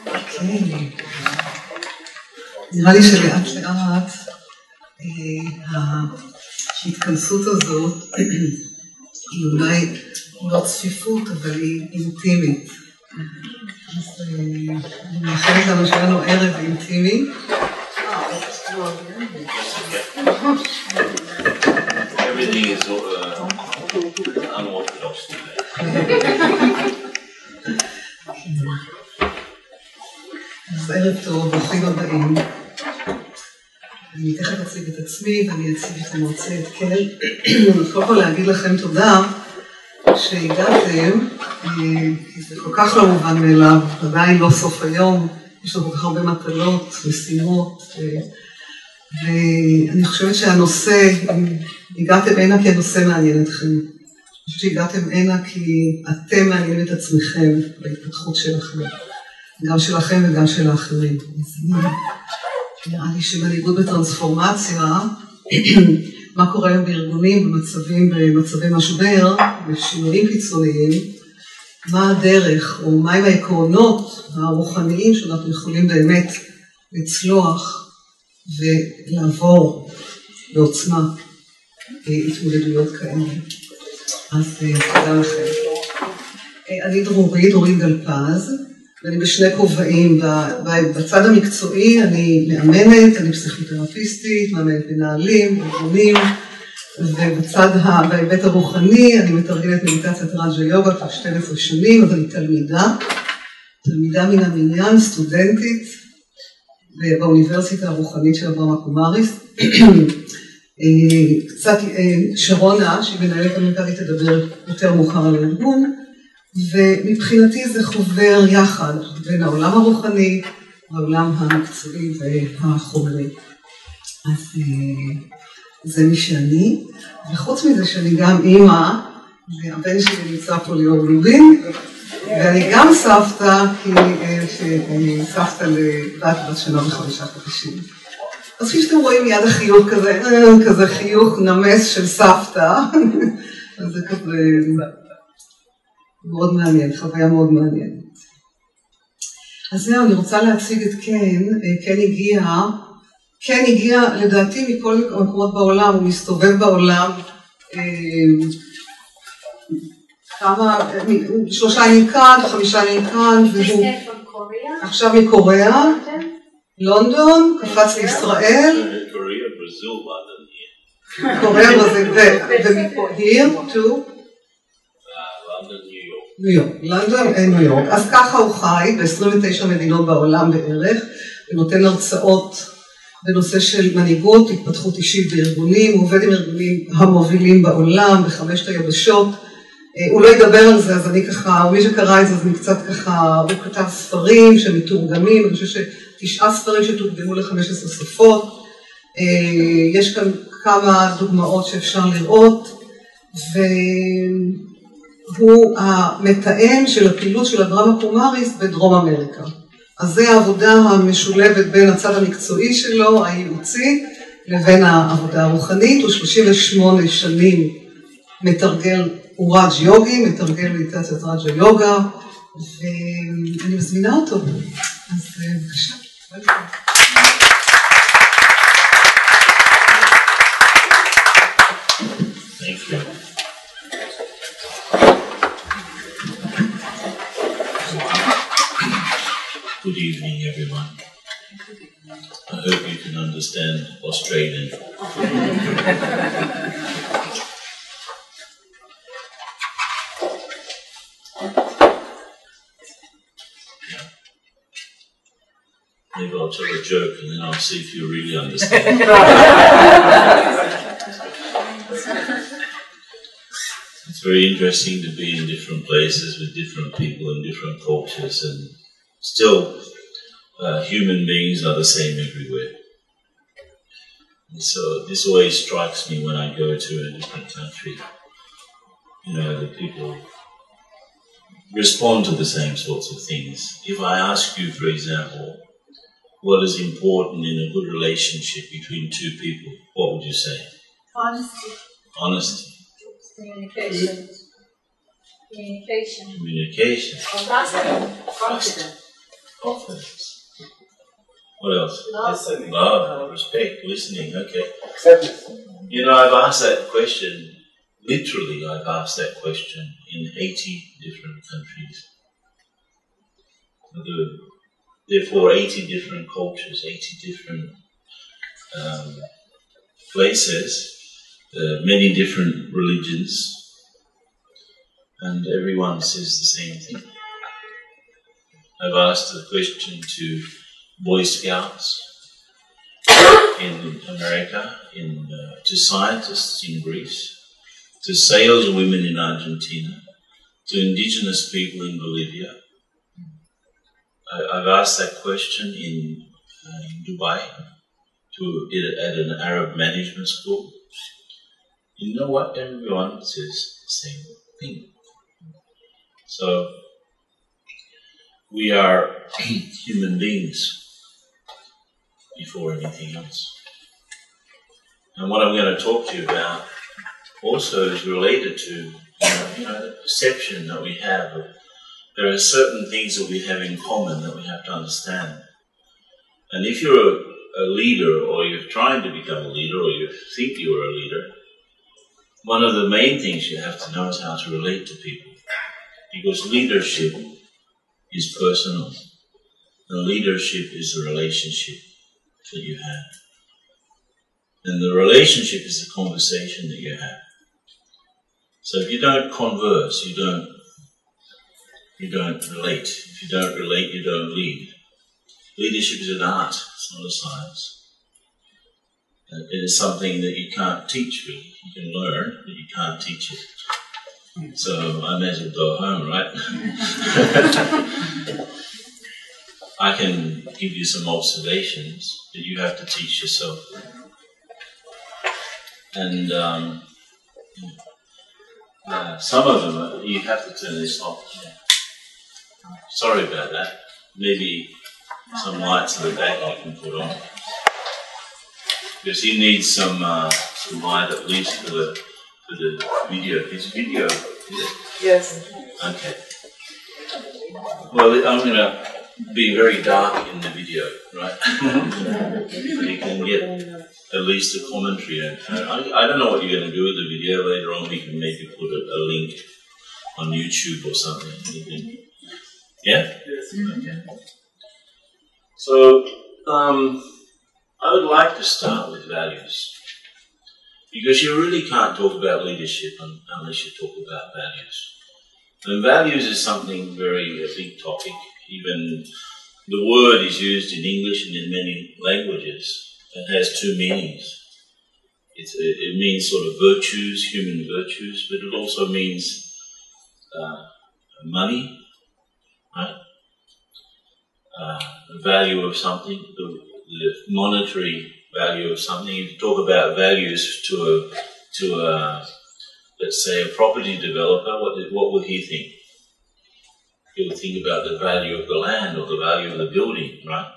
אוקיי. נראה לי שלאט לאט ההתכנסות הזאת היא אולי לא צפיפות, אבל היא אינטימית. אז אני מאחלת לנו שלנו ערב אינטימי. Everything is unorthodox today. אז ערב טוב, ברוכים הבאים. אני תכף אציג את עצמי ואני אציג את המרצה, את קל. אני קודם כל להגיד לכם תודה שהגעתם, כי זה כל כך לא מובן מאליו, עדיין לא סוף היום, יש לנו כל כך הרבה מטלות, משימות, ואני חושבת שהנושא, הגעתם הנה כי הנושא מעניין אתכם. אני חושבת שהגעתם הנה כי אתם מעניינים את עצמכם בהתפתחות שלכם, גם שלכם וגם של האחרים. נראה לי שמנהיגות בטרנספורמציה, מה קורה היום בארגונים, במצבי משבר, בשינויים קיצוניים, מה הדרך או מהם העקרונות הרוחניים שאנחנו יכולים באמת לצלוח ולעבור בעוצמה התמודדויות כאלה. אז תודה לכם. אני דרורית גלפז, ואני בשני כובעים. בצד המקצועי אני מאמנת, אני פסיכותרפיסטית, מאמנת מנהלים, ארגונים, בהיבט הרוחני אני מתרגלת מדיטציית רג'ה יוגה כבר 12 שנים, אבל היא תלמידה מן המניין, סטודנטית באוניברסיטה הרוחנית של ברהמה קומריס. קצת שרונה, שהיא מנהלת המנכ"לית, תדבר יותר מאוחר על הארגון, ומבחינתי זה חובר יחד בין העולם הרוחני והעולם המקצועי והחומרי. אז זה מי שאני, וחוץ מזה שאני גם אימא, והבן שלי נמצא פה ליאור לובין, ואני גם סבתא, כי אני סבתא בת 1.5 חודשים. אז כפי שאתם רואים מיד החיוך כזה חיוך נמס של סבתא, אז זה כזה מאוד מעניין, חוויה מאוד מעניינת. אז זהו, אני רוצה להציג את קן הגיע לדעתי מכל מקומות בעולם, הוא מסתובב בעולם, 3 ימים כאן, 5 ימים כאן, והוא עכשיו מקוריאה, לונדון, קפץ לישראל, קוריאה, ברזיל, ומפה, here to לונדון, ניו יורק. אז ככה הוא חי ב-29 מדינות בעולם בערך, ונותן הרצאות בנושא של מנהיגות, התפתחות אישית בארגונים, הוא עובד עם ארגונים המובילים בעולם, ב5 היבשות. הוא לא ידבר על זה, אז אני ככה, מי שקרא את זה, אז אני קצת ככה, הוא כתב ספרים שמתורגמים, אני חושב ש9 ספרים שתורגמו ל15 שפות. יש כאן כמה דוגמאות שאפשר לראות, והוא המתאם של הפעילות של ברהמה קומריס בדרום אמריקה. אז זה העבודה המשולבת בין הצד המקצועי שלו, הייעוצי, לבין העבודה הרוחנית. הוא 38 שנים מתרגל, הוא רג' יוגי, מתרגל מדיטציית רג'ה יוגה, ואני מזמינה אותו. אז בבקשה. Good evening, everyone. I hope you can understand Australian. Maybe I'll tell a joke and then I'll see if you really understand. It's very interesting to be in different places with different people and different cultures, and still human beings are the same everywhere. And so this always strikes me when I go to a different country. You know, the people respond to the same sorts of things. If I ask you, for example, what is important in a good relationship between two people, what would you say? Honesty. Honesty. Communication. Communication. Communication. Confidence. Confidence. What else? Love. Love, respect, listening, okay. Acceptance. You know, I've asked that question, literally I've asked that question in 80 different countries. Therefore 80 different cultures, 80 different places, many different religions, and everyone says the same thing. I've asked the question to Boy Scouts in America, to scientists in Greece, to saleswomen in Argentina, to indigenous people in Bolivia. I've asked that question in Dubai, at an Arab management school. You know what? Everyone says the same thing. So, we are human beings before anything else. And what I'm going to talk to you about also is related to the perception that we have. There are certain things that we have in common that we have to understand. And if you're a leader, or you're trying to become a leader, or you think you're a leader, one of the main things you have to know is how to relate to people. Because leadership is personal. And leadership is the relationship that you have. And the relationship is the conversation that you have. So if you don't converse, you don't relate. If you don't relate, you don't lead. Leadership is an art, it's not a science. It is something that you can't teach, really. You can learn, but you can't teach it. So I may as well go home, right? I can give you some observations, but you have to teach yourself. And some of them, you have to turn this off. Sorry about that. Maybe some lights in the back you can put on. Because you need some light at least for the video. Is video? Is it? Yes. Okay. Well, I'm going to be very dark in the video, right? So you can get at least a commentary. I don't know what you're going to do with the video. Later on we can maybe put a link on YouTube or something. Yeah? Yes. Okay. So, I would like to start with values. Because you really can't talk about leadership unless you talk about values. And values is something a big topic. Even the word is used in English and in many languages. It has two meanings. It means sort of virtues, human virtues, but it also means money, right? The value of something, the monetary value of something. If you talk about values to a let's say a property developer, what would he think? He would think about the value of the land or the value of the building, right?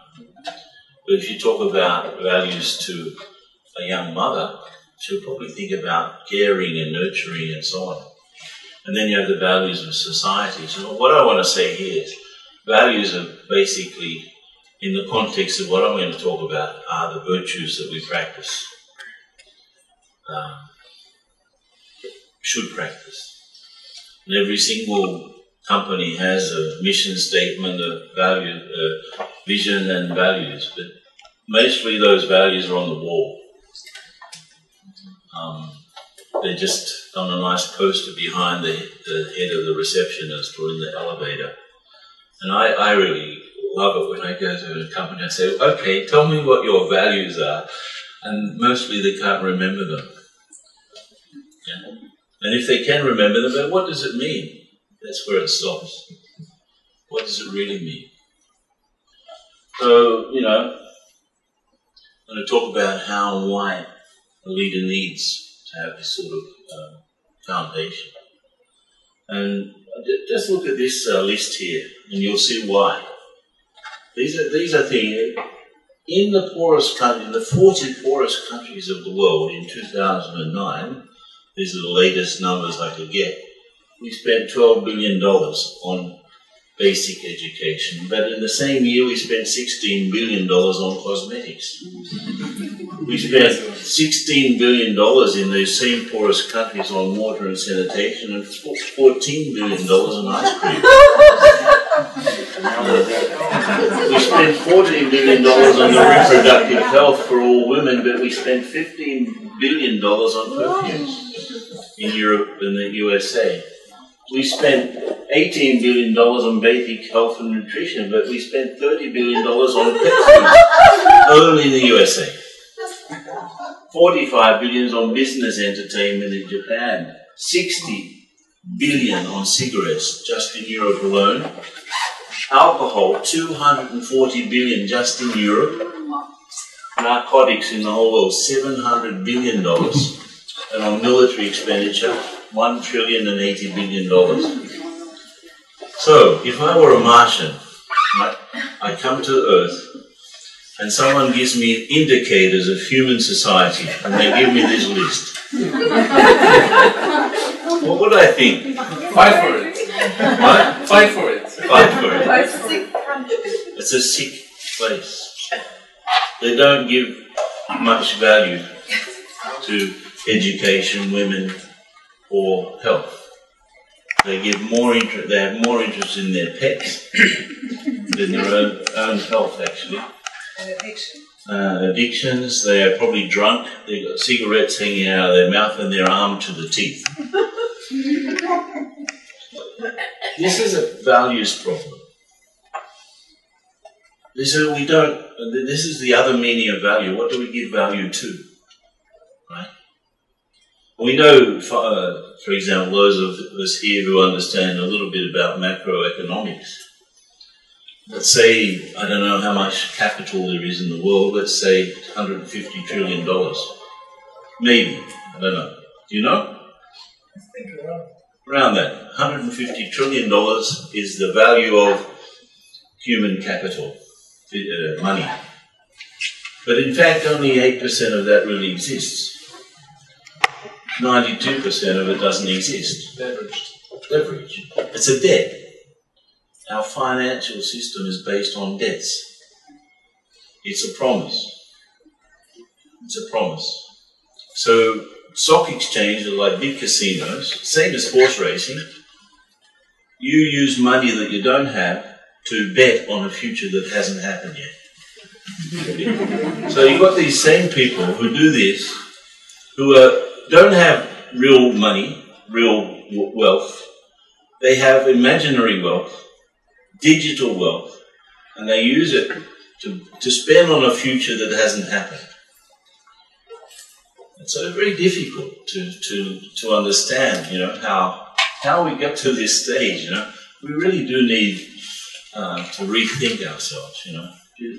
But if you talk about values to a young mother, she'll probably think about caring and nurturing and so on. And then you have the values of society. So what I want to say here is values are basically, in the context of what I'm going to talk about, are the virtues that we practice. Should practice. And every single company has a mission statement, a value, vision and values, but mostly those values are on the wall. They're just on a nice poster behind the head of the receptionist or in the elevator. And I really love it when I go to a company and say, okay, tell me what your values are. And mostly they can't remember them. Yeah. And if they can remember them, then what does it mean? That's where it stops. What does it really mean? So, I'm going to talk about how and why a leader needs to have this sort of foundation. And just look at this list here, and you'll see why. These are things in the poorest country, in the 40 poorest countries of the world in 2009. These are the latest numbers I could get. we spent $12 billion on basic education, but in the same year we spent $16 billion on cosmetics. We spent $16 billion in those same poorest countries on water and sanitation, and $14 billion on ice cream. We spent $14 billion on the reproductive health for all women, but we spent $15 billion on perfumes in Europe and the USA. We spent $18 billion on basic health and nutrition, but we spent $30 billion on Pepsi, only in the USA. $45 billion on business entertainment in Japan. $60 billion on cigarettes, just in Europe alone. Alcohol, $240 billion just in Europe. Narcotics in the whole world, $700 billion. And on military expenditure, $1,080 billion. So, if I were a Martian, I come to Earth, and someone gives me indicators of human society, and they give me this list. What would I think? Fight for it. What? Fight for it. Fight for it. It's a sick place. They don't give much value to education, women, or health. They give more interest. They have more interest in their pets than their own health, actually. Addictions. They are probably drunk. They've got cigarettes hanging out of their mouth and their arm to the teeth. This is a values problem. This is the other meaning of value. What do we give value to? Right? We know, for example, those of us here who understand a little bit about macroeconomics. Let's say, I don't know how much capital there is in the world, let's say $150 trillion. Maybe, I don't know. Do you know? Around that. $150 trillion is the value of human capital, money. But in fact, only 8% of that really exists. 92% of it doesn't exist. Leverage. It's a debt. Our financial system is based on debts. It's a promise. It's a promise. So, stock exchanges are like big casinos, same as horse racing. You use money that you don't have to bet on a future that hasn't happened yet. So you've got these same people who do this, who don't have real money, real wealth. They have imaginary wealth, digital wealth, and they use it to spend on a future that hasn't happened. And so it's very difficult to understand, how we get to this stage, We really do need to rethink ourselves,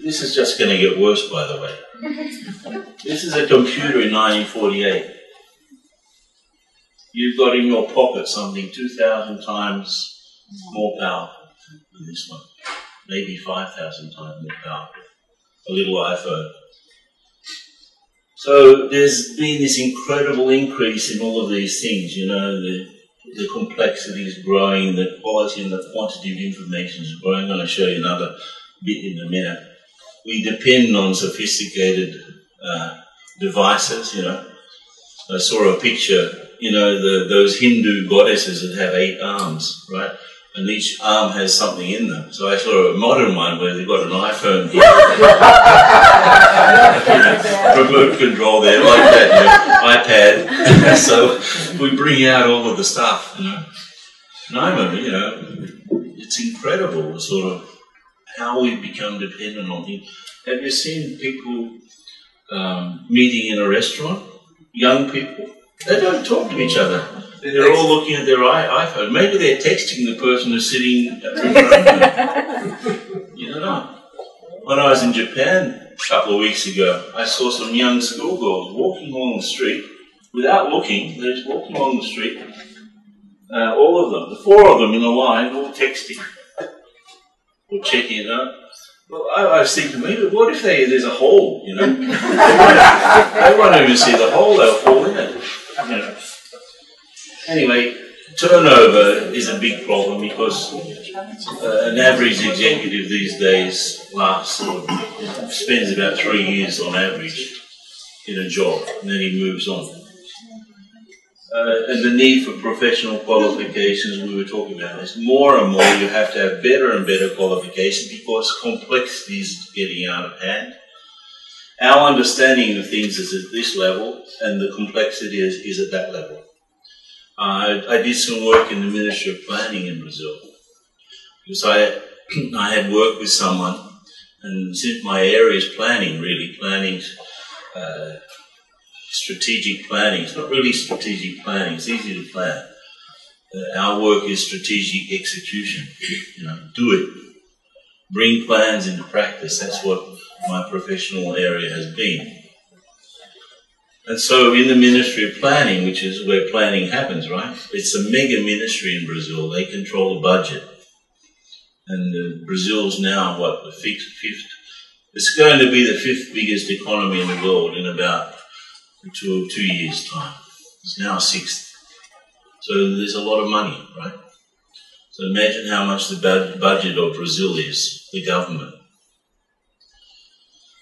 This is just going to get worse, by the way. This is a computer in 1948. You've got in your pocket something 2,000 times more powerful than this one. Maybe 5,000 times more powerful. A little iPhone. So there's been this incredible increase in all of these things, the complexity is growing, the quality and the quantity of information is growing. I'm going to show you another bit in a minute. We depend on sophisticated devices, I saw a picture, those Hindu goddesses that have 8 arms, right? And each arm has something in them. So I saw a modern one where they've got an iPhone here. Remote control there, like that, iPad. So we bring out all of the stuff, And I remember, it's incredible, sort of, how we've become dependent on things. Have you seen people meeting in a restaurant? Young people? They don't talk to each other. They're all looking at their iPhone. Maybe they're texting the person who's sitting in front of them. You don't know. When I was in Japan a couple of weeks ago, I saw some young schoolgirls walking along the street without looking. They're just walking along the street. All of them, the 4 of them in a line, all texting or checking it out. Well, I was thinking, maybe what if there's a hole, They won't even see the hole, they'll fall in it, Anyway, turnover is a big problem because an average executive these days spends about 3 years on average in a job, and then he moves on. And the need for professional qualifications we were talking about is more and more you have to have better and better qualifications because complexity is getting out of hand. Our understanding of things is at this level and the complexity is at that level. I did some work in the Ministry of Planning in Brazil because I had worked with someone, and since my area is planning, really planning, strategic planning. It's not really strategic planning. It's easy to plan. Our work is strategic execution. Do it. Bring plans into practice. That's what my professional area has been. And so in the Ministry of Planning, which is where planning happens, right? It's a mega ministry in Brazil. They control the budget. And Brazil's now, the fifth? It's going to be the 5th biggest economy in the world in about 2 years' time. It's now 6th. So there's a lot of money, right? So imagine how much the budget of Brazil is, the government.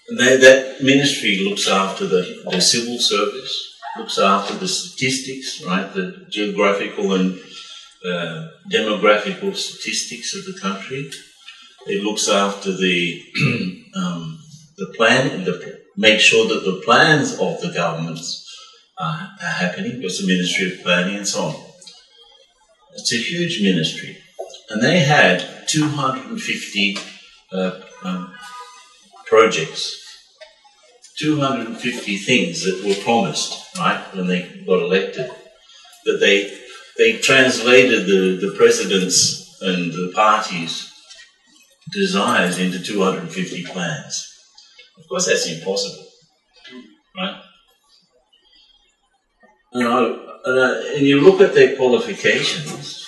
And that ministry looks after the civil service, looks after the statistics, right? The geographical and demographical statistics of the country. It looks after the plan, make sure that the plans of the governments are happening. There's the Ministry of Planning and so on. It's a huge ministry. And they had 250 projects, 250 things that were promised, right, when they got elected, that they translated the president's and the party's desires into 250 plans. Of course, that's impossible, right? And you look at their qualifications,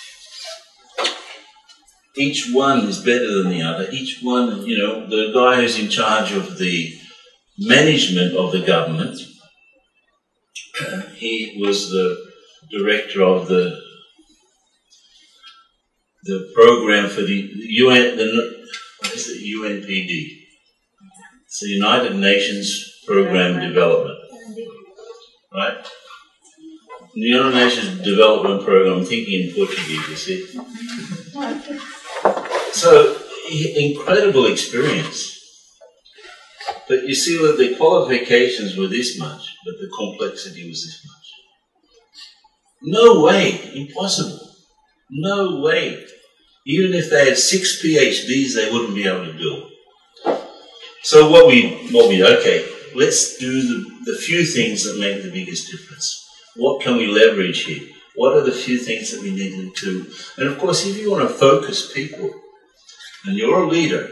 each one is better than the other. Each one, the guy who's in charge of the management of the government, he was the director of the program for the UN, what is it, UNPD? It's the United Nations Program Development, right? The United Nations Development Program, I'm thinking in Portuguese, you see. So, incredible experience. But you see that the qualifications were this much, but the complexity was this much. No way, impossible. No way. Even if they had 6 PhDs, they wouldn't be able to do it. So okay, let's do the few things that make the biggest difference. What can we leverage here? What are the few things that we need to do? And of course, if you want to focus people, and you're a leader,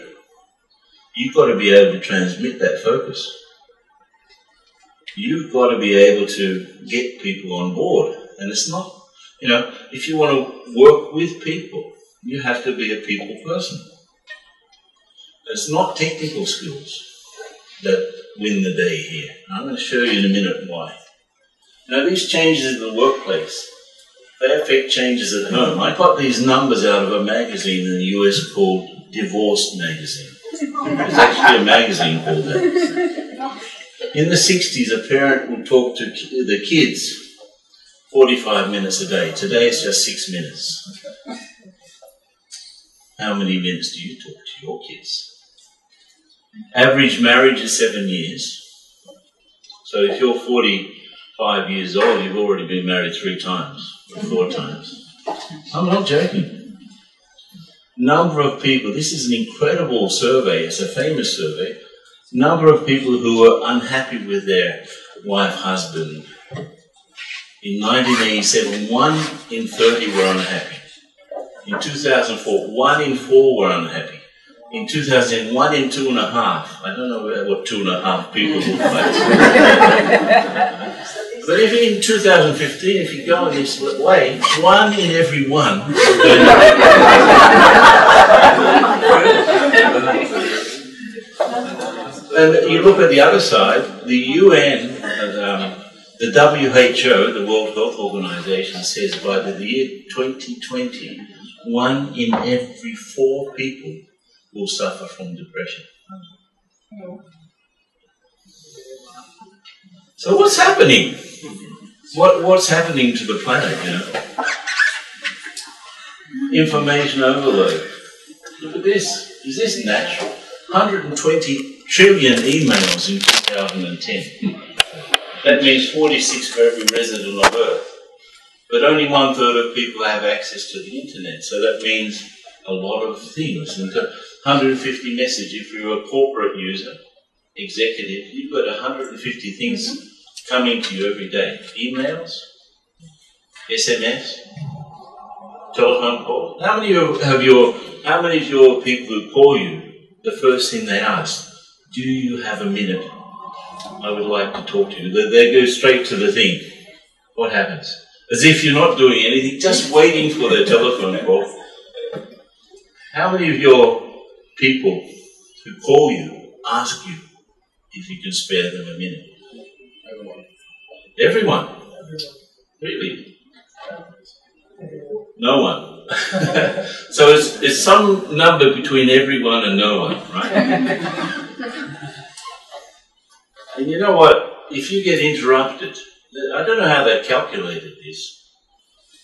you've got to be able to transmit that focus. You've got to be able to get people on board. And it's not, if you want to work with people, you have to be a people person. It's not technical skills that win the day here. I'm going to show you in a minute why. Now, these changes in the workplace, they affect changes at home. I got these numbers out of a magazine in the US called Divorce Magazine. There's actually a magazine called that. In the 60s, a parent would talk to the kids 45 minutes a day. Today, it's just 6 minutes. How many minutes do you talk to your kids? Average marriage is 7 years. So if you're 45 years old, you've already been married 3 times or 4 times. I'm not joking. Number of people, this is an incredible survey, it's a famous survey. Number of people who were unhappy with their wife, husband. In 1987, 1 in 30 were unhappy. In 2004, 1 in 4 were unhappy. In 2000, 1 in 2.5. I don't know what 2.5 people look like. But if in 2015, if you go in this way, 1 in every 1. And you look at the other side, the UN The WHO, the World Health Organization, says by the year 2020, 1 in every 4 people will suffer from depression. So what's happening? What's happening to the planet, you know? Information overload. Look at this. Is this natural? 120 trillion emails in 2010. That means 46 for every resident of Earth. But only 1/3 of people have access to the internet. So that means a lot of things. And 150 messages. If you're a corporate user, executive, you've got 150 things coming to you every day. Emails, SMS, telephone calls. How many of your people who call you, the first thing they ask, do you have a minute? I would like to talk to you. They go straight to the thing. What happens? As if you're not doing anything, just waiting for their telephone call. How many of your people who call you ask you if you can spare them a minute? Everyone. Really? No one. So it's some number between everyone and no one, right? And you know what? If you get interrupted, I don't know how they calculated this,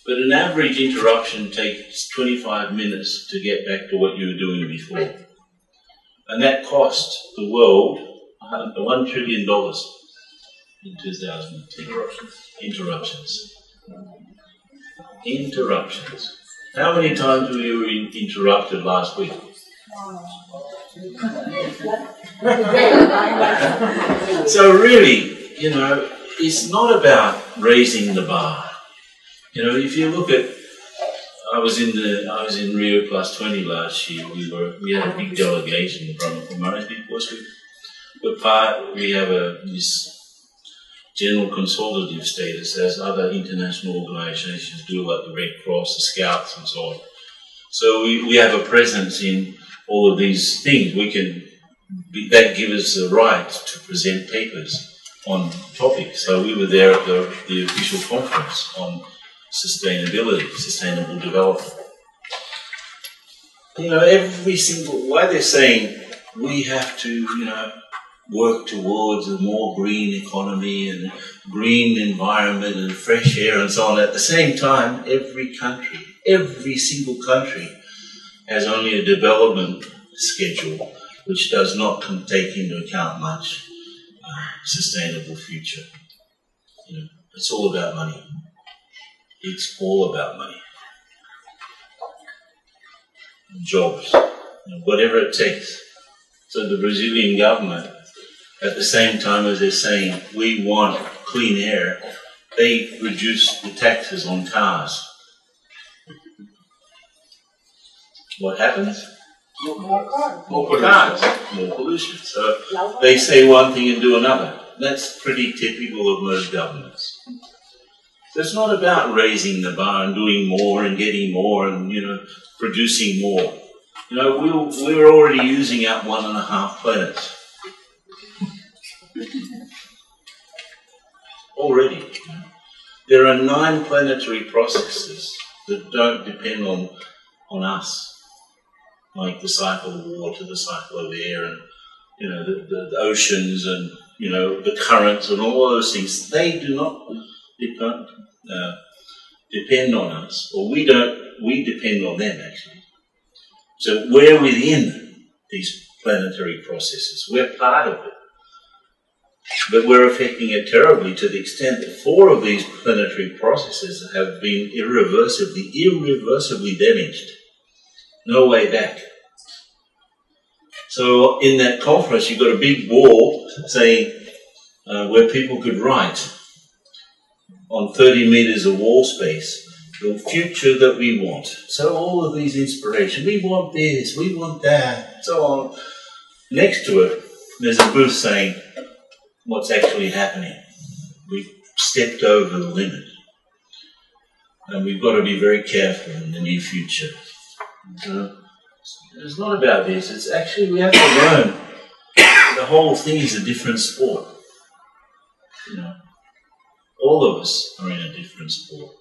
but an average interruption takes 25 minutes to get back to what you were doing before. And that cost the world $1 trillion in 2010. Interruptions. How many times were you interrupted last week? So really, you know, it's not about raising the bar. You know, if you look at, I was in Rio Plus 20 last year. We had a big delegation from Kumaris because we have this general consultative status as other international organisations do, like the Red Cross, the Scouts, and so on. So we have a presence in all of these things. That gives us the right to present papers on topics. So we were there at the official conference on sustainability, sustainable development. You know, why they're saying we have to, you know, work towards a more green economy and green environment and fresh air and so on. At the same time, every single country has only a development schedule which does not take into account much sustainable future. You know, it's all about money. It's all about money. Jobs, you know, whatever it takes. So the Brazilian government, at the same time as they're saying we want clean air, they reduce the taxes on cars. What happens? More cars, more pollution. So they say one thing and do another. That's pretty typical of most governments. So it's not about raising the bar and doing more and getting more and, you know, producing more. You know, we're already using up 1.5 planets. Already. There are 9 planetary processes that don't depend on us. Like the cycle of water, the cycle of air, and, you know, the oceans, and, you know, the currents and all those things. They do not depend on us, or we depend on them, actually. So we're within these planetary processes. We're part of it. But we're affecting it terribly to the extent that 4 of these planetary processes have been irreversibly damaged. No way back. So in that conference, you've got a big wall saying where people could write on 30 meters of wall space the future that we want. So all of these inspirations, we want this, we want that, so on. Next to it, there's a booth saying what's actually happening. We've stepped over the limit. And we've got to be very careful in the near future. It's not about this. It's actually, we have to learn the whole thing is a different sport. You know, All of us are in a different sport.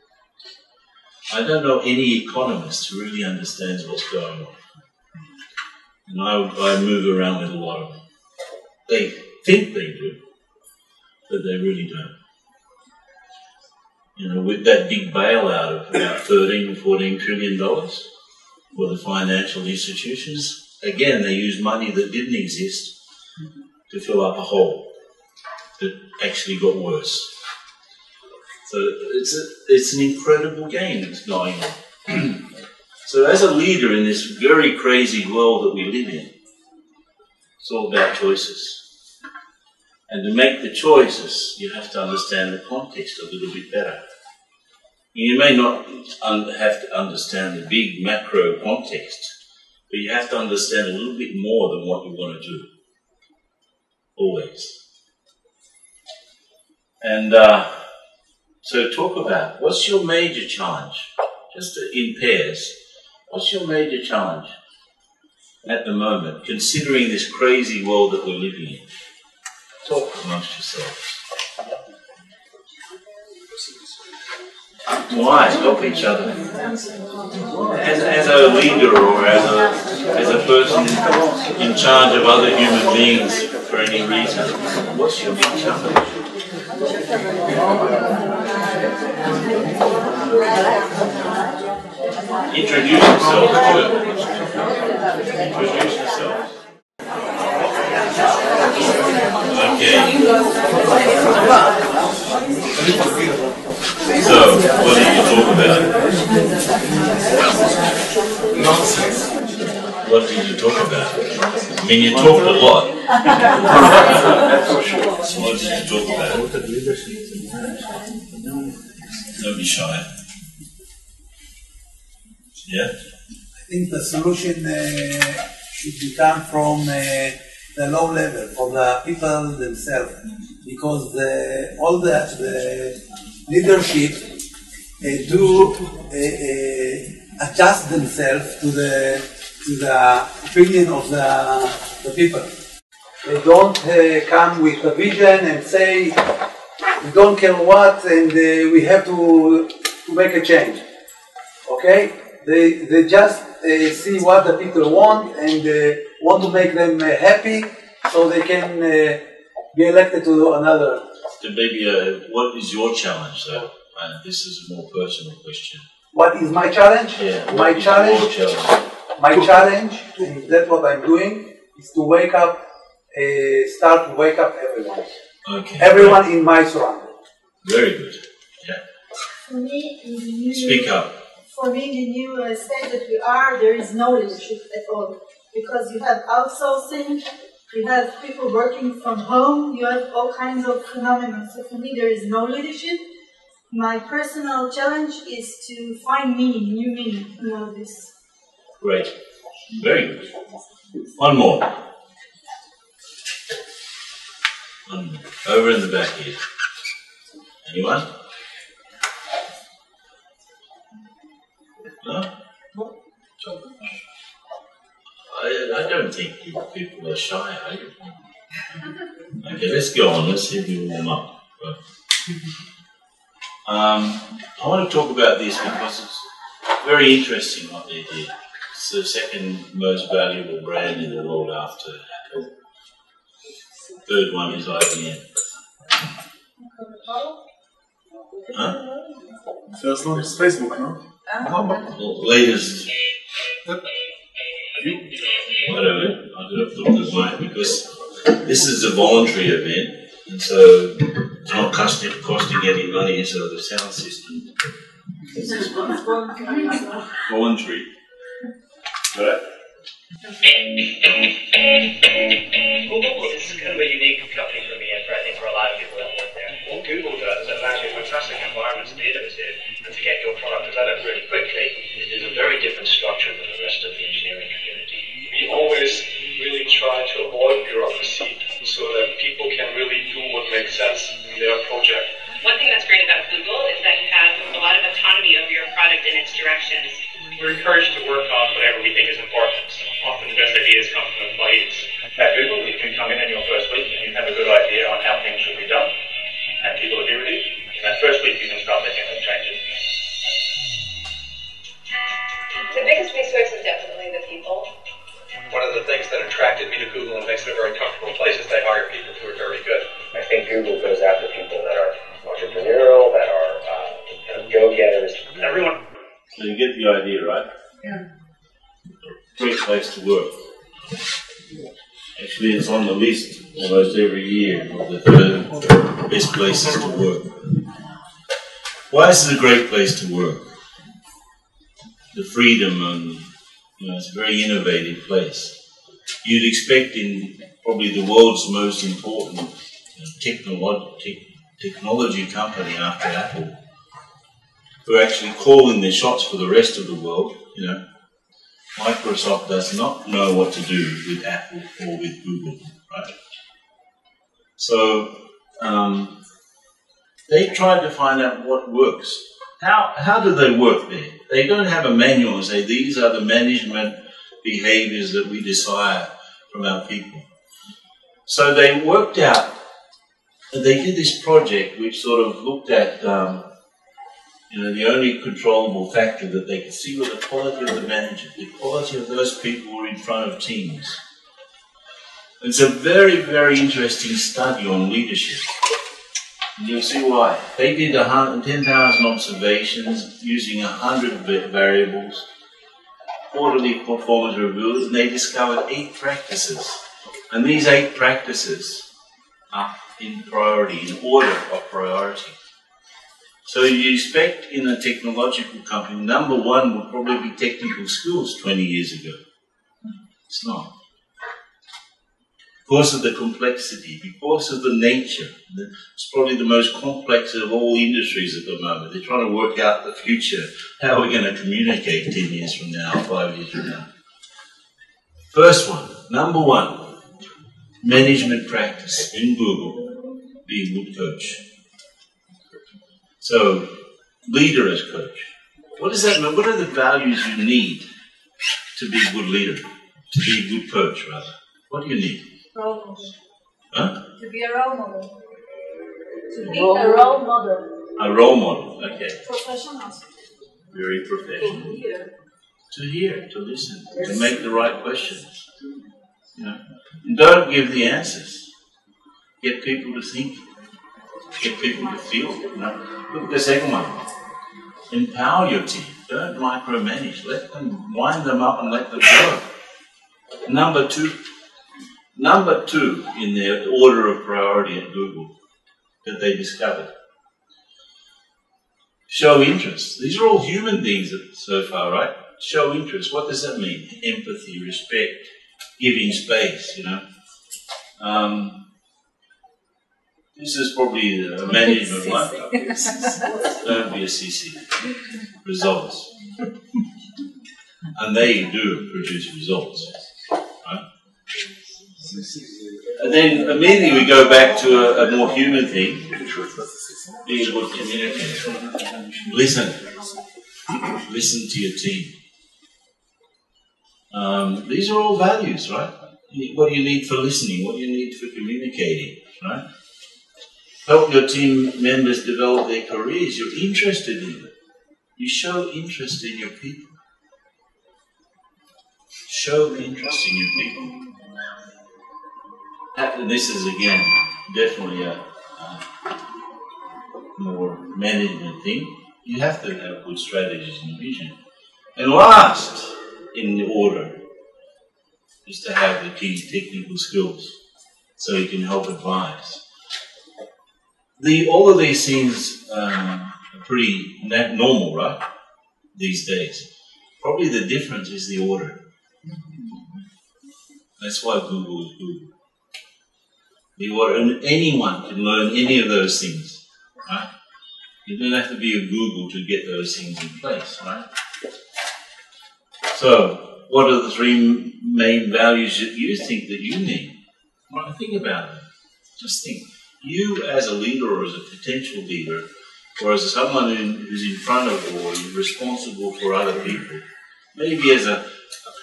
I don't know any economist who really understands what's going on. And I move around with a lot of them. They think they do, but they really don't. You know, with that big bailout of about $13 or $14 trillion for the financial institutions, again, they use money that didn't exist to fill up a hole that actually got worse. So it's an incredible game that's going on. So as a leader in this very crazy world that we live in, it's all about choices. And to make the choices, you have to understand the context a little bit better. You may not have to understand the big macro context, but you have to understand a little bit more than what you want to do. Always. And so talk about, what's your major challenge? Just in pairs. What's your major challenge at the moment, considering this crazy world that we're living in? Talk amongst yourselves. Why? Help each other. As a leader or as a person in charge of other human beings for any reason, what's your big challenge? Introduce yourself. Introduce yourself. Okay. So, what did you talk about? Nonsense. What did you talk about? I mean, you talked a lot. So what did you talk about? Don't be shy. Yeah? I think the solution should come from the low level, for the people themselves, because all the leadership do adjust themselves to the opinion of the people. They don't come with a vision and say, we don't care what, and we have to make a change. Okay? They just see what the people want and want to make them happy so they can be elected to another. So maybe, what is your challenge though? This is a more personal question. What is my challenge? Yeah. My challenge, and that's what I'm doing, is to wake up, start to wake up everyone. Okay. Everyone in my surrounding. Very good. Yeah. For me, in the new, Speak up. For me, in the new state that we are, there is no leadership at all. Because you have outsourcing, you have people working from home, you have all kinds of phenomena. So for me, there is no leadership. My personal challenge is to find meaning, new meaning in all of this. Great. Very good. One more. One more. Over in the back here. Anyone? No? I don't think people are shy, are you? Okay, let's go on. Let's see if we warm up. Right. I want to talk about this because it's very interesting what they did. It's the second most valuable brand in the world after Apple. Third one is IBM. Huh? First one is Facebook, no? Well, latest. Whatever. I could have looked at mine because this is a voluntary event, and so it's not costing any money. So the sound system. This is voluntary. Right? Google is kind of a unique company for me, and I think for a lot of people that work there. What Google does is actually a fantastic environment to be innovative and to get your product developed really quickly. It is a very different structure than the rest of the engineering community. We always really try to avoid bureaucracy so that people can really do what makes sense in their project. One thing that's great about Google is that you have a lot of autonomy over your product and its directions. We're encouraged to work on whatever we think is important. Often the best ideas come from employees. At Google, you can come in your first week and you have a good idea on how things should be done, and people agree with you. In that first week, you can start making those changes. The biggest resource is definitely the people. One of the things that attracted me to Google and makes it a very comfortable place is they hire people who are very good. I think Google goes after people that are entrepreneurial, that are go-getters. Everyone. So you get the idea, right? Yeah. Great place to work. Actually, it's on the list almost every year of the best places to work. Why is it a great place to work? The freedom and it's a very innovative place. You'd expect in probably the world's most important technology company after Apple, who are actually calling their shots for the rest of the world. Microsoft does not know what to do with Apple or with Google, right? So they tried to find out what works. How do they work there? They don't have a manual and say these are the management behaviors that we desire from our people. So they worked out, they did this project which sort of looked at the only controllable factor that they could see was the quality of the manager, the quality of those people who were in front of teams. It's a very, very interesting study on leadership. And you'll see why. They did 10,000 observations using 100 variables, quarterly performance reviews, and they discovered 8 practices. And these 8 practices are in priority, in order of priority. So you expect in a technological company, number 1 would probably be technical skills 20 years ago. It's not. Because of the complexity, because of the nature. It's probably the most complex of all industries at the moment. They're trying to work out the future, how we're going to communicate 10 years from now, 5 years from now. First one, number 1, management practice in Google, be a good coach. So, leader as coach. What does that mean? What are the values you need to be a good leader? To be a good coach, rather? What do you need? Role model. Huh? To be a role model. To be a role model. A role model, okay. Professional. Very professional. To hear, to listen, to make the right questions. And don't give the answers. Get people to think. Get people to feel. Look at the second one. Empower your team. Don't micromanage. Let them wind them up and let them go. Number two in their order of priority at Google that they discovered. Show interest. These are all human things so far, right? Show interest. What does that mean? Empathy, respect, giving space, This is probably a management one. Don't be a CC. Results. And they do produce results. Right? And then immediately we go back to a more human thing. Be a good communicator. Listen. Listen to your team. These are all values, right? What do you need for listening? What do you need for communicating, right? Help your team members develop their careers. You're interested in it. You show interest in your people. Show interest in your people. And this is, again, definitely a more management thing. You have to have good strategies and vision. And last in order is to have the key technical skills so you can help advise. All of these things are pretty normal, right? These days. Probably the difference is the order. That's why Google is Google. The order, and anyone can learn any of those things, right? You don't have to be a Google to get those things in place, right? So, what are the 3 main values that you think that you need? Right, think about it. Just think. You as a leader or as a potential leader or as someone who's in front of or responsible for other people, maybe as a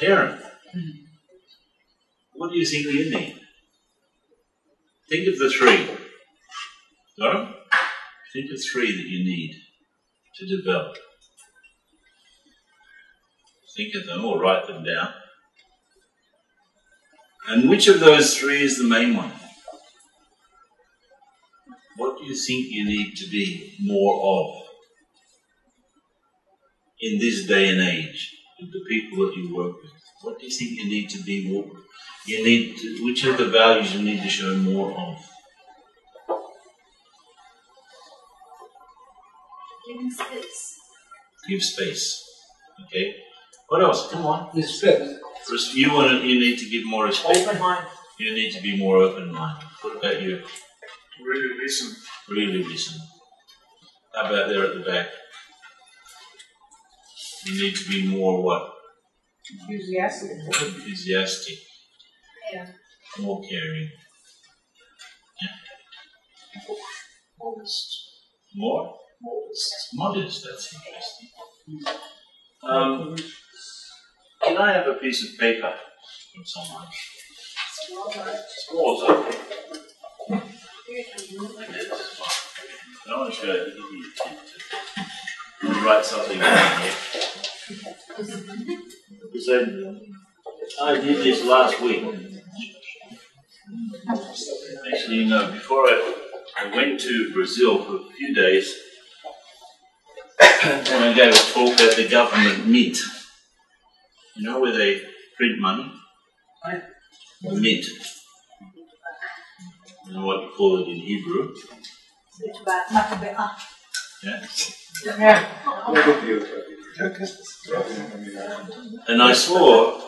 parent, what do you think you need? Think of the 3. No? Think of 3 that you need to develop. Think of them or write them down. And which of those 3 is the main one? What do you think you need to be more of in this day and age with the people that you work with? What do you think you need to be more? Which of the values you need to show more of? Giving space. Give space. Okay. What else? Come on. Respect. You need to give more respect. Open mind. You need to be more open-minded. What about you? Really listen. Really listen. How about there at the back? You need to be more what? Enthusiastic. More enthusiastic. Yeah. More caring. Yeah. Modest. More? Modest. Modest, that's interesting. Can I have a piece of paper from someone? Small, okay. I want to show you. Write something down here. Because I did this last week. Actually, no, before I went to Brazil for a few days and I gave a talk at the government mint. You know where they print money? The mint. You know what you call it in Hebrew? Yeah. And I saw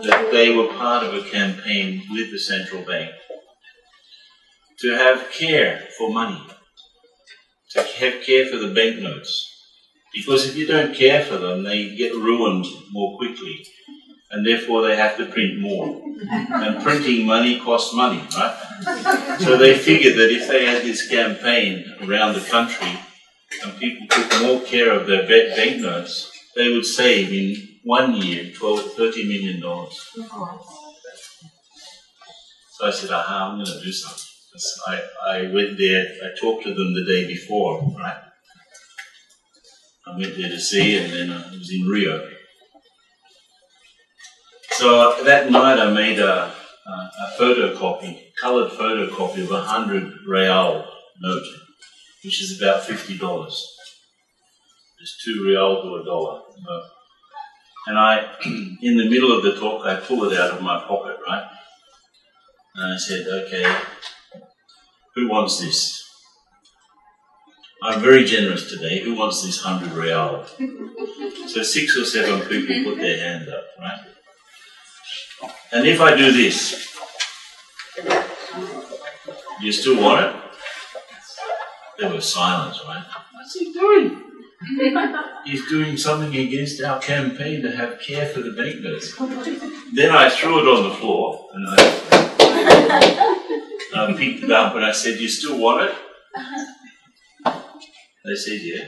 that they were part of a campaign with the central bank to have care for money, to have care for the banknotes. Because if you don't care for them, they get ruined more quickly. And therefore they have to print more. And printing money costs money, right? So they figured that if they had this campaign around the country and people took more care of their banknotes, they would save in 1 year $30 million. So I said, I'm going to do something. I went there, I talked to them the day before, right? I went there to see, and then I was in Rio. So that night I made a photocopy, coloured photocopy of 100 real note, which is about $50. There's 2 real to $1 note. And in the middle of the talk, I pull it out of my pocket, right? And I said, okay, who wants this? I'm very generous today. Who wants this 100 real? So 6 or 7 people put their hand up, right? And if I do this, do you still want it? There was silence, right? What's he doing? He's doing something against our campaign to have care for the banknotes. Then I threw it on the floor and I picked it up and I said, you still want it? They said, yeah.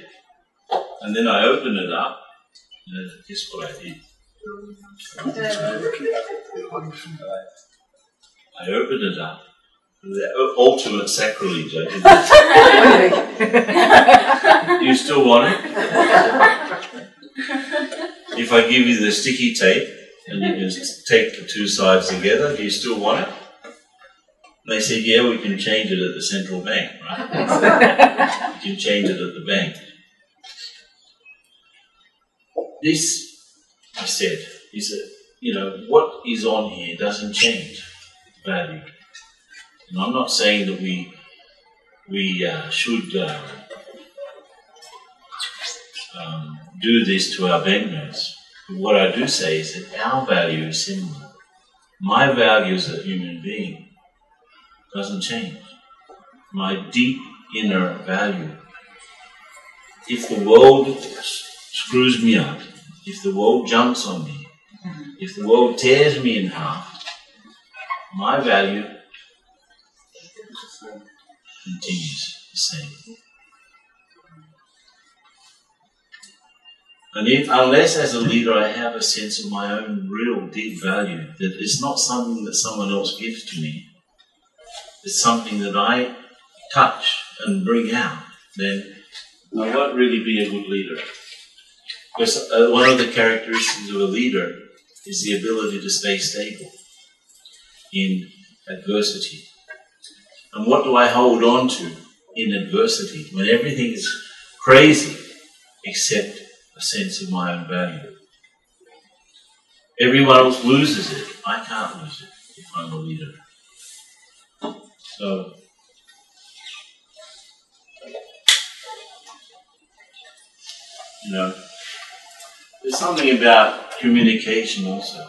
And then I opened it up and guess what I did? I opened it up. The ultimate sacrilege, I did that. Do you still want it? If I give you the sticky tape and you can tape the 2 sides together, do you still want it? They said, yeah, we can change it at the central bank, right? We can change it at the bank. This, I said, is that, what is on here doesn't change value. And I'm not saying that we should do this to our banknotes. But what I do say is that our value is similar. My value as a human being doesn't change. My deep inner value. If the world screws me up, if the world jumps on me, if the world tears me in half, my value continues the same. And unless as a leader I have a sense of my own real deep value, that it's not something that someone else gives to me, it's something that I touch and bring out then I won't really be a good leader. Because one of the characteristics of a leader is the ability to stay stable in adversity. And what do I hold on to in adversity when everything is crazy except a sense of my own value? Everyone else loses it. I can't lose it if I'm a leader. So, you know, there's something about communication also,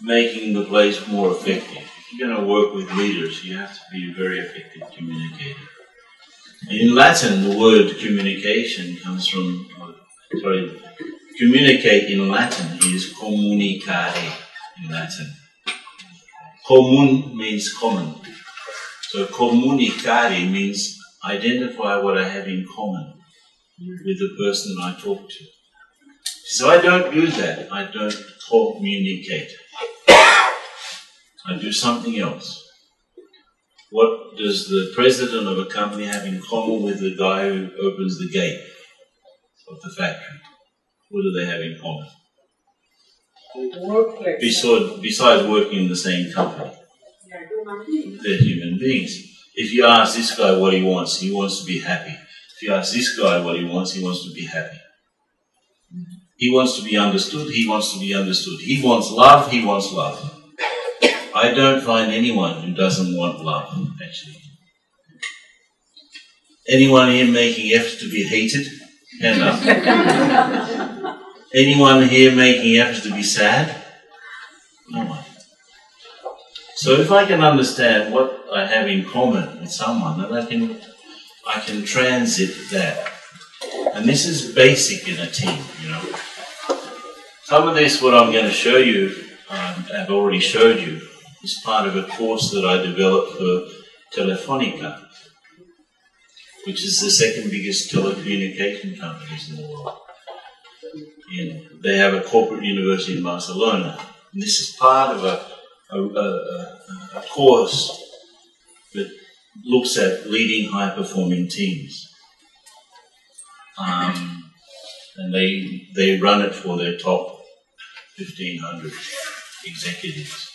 making the place more effective. If you're going to work with leaders, you have to be a very effective communicator. In Latin, the word communication comes from, communicate in Latin is communicare in Latin. Commun means common. So communicare means identify what I have in common with the person I talk to. So I don't do that. I don't communicate. I do something else. What does the president of a company have in common with the guy who opens the gate of the factory? What do they have in common? Besides working in the same company. They're human beings. If you ask this guy what he wants to be happy. If you ask this guy what he wants to be happy. He wants to be understood, he wants to be understood. He wants love, he wants love. I don't find anyone who doesn't want love, actually. Anyone here making efforts to be hated? Hand up. Anyone here making efforts to be sad? No one. So if I can understand what I have in common with someone, then I can transit that. And this is basic in a team, you know. Some of this, what I'm going to show you, I've already showed you, is part of a course that I developed for Telefonica, which is the second biggest telecommunication companies in the world. And they have a corporate university in Barcelona. And this is part of a course that looks at leading high-performing teams. And they run it for their top 1,500 executives.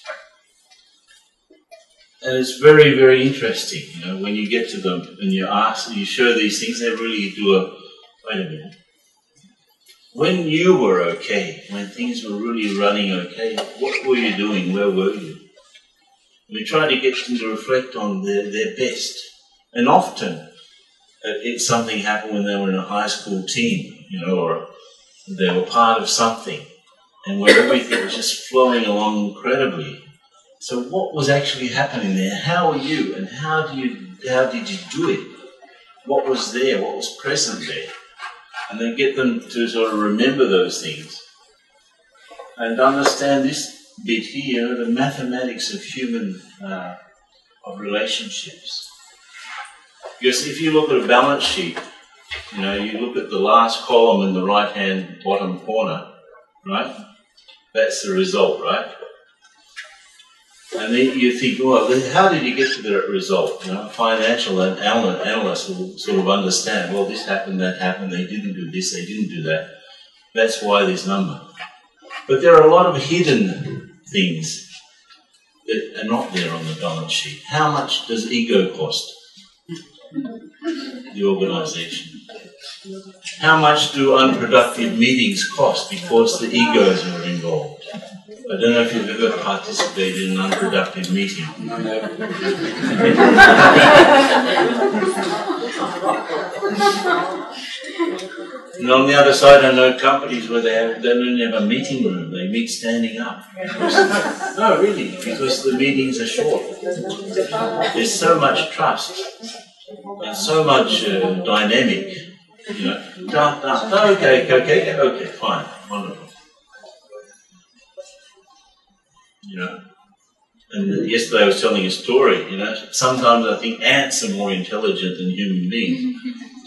And it's very, very interesting, you know, when you get to them and you ask, you show these things, they really do wait a minute. When you were okay, when things were really running okay, what were you doing? Where were you? We try to get them to reflect on their best. And often, it's something happened when they were in a high school team, you know, or they were part of something, and where everything was just flowing along incredibly. So what was actually happening there? How were you, and how did you do it? What was there? What was present there? And then get them to sort of remember those things and understand this bit here, the mathematics of human of relationships. Because if you look at a balance sheet, you know, you look at the last column in the right-hand bottom corner, right? That's the result, right? And then you think, well, how did you get to that result? You know, financial analysts will sort of understand, well, this happened, that happened, they didn't do this, they didn't do that. That's why this number. But there are a lot of hidden things that are not there on the balance sheet. How much does ego cost the organisation? How much do unproductive meetings cost because the egos are involved? I don't know if you've ever participated in an unproductive meeting. And on the other side, I know companies where they don't have a meeting room. They meet standing up. No, really, because the meetings are short. There's so much trust and so much dynamic. You know, okay, fine, wonderful. You know, and yesterday I was telling a story. You know, sometimes I think ants are more intelligent than human beings.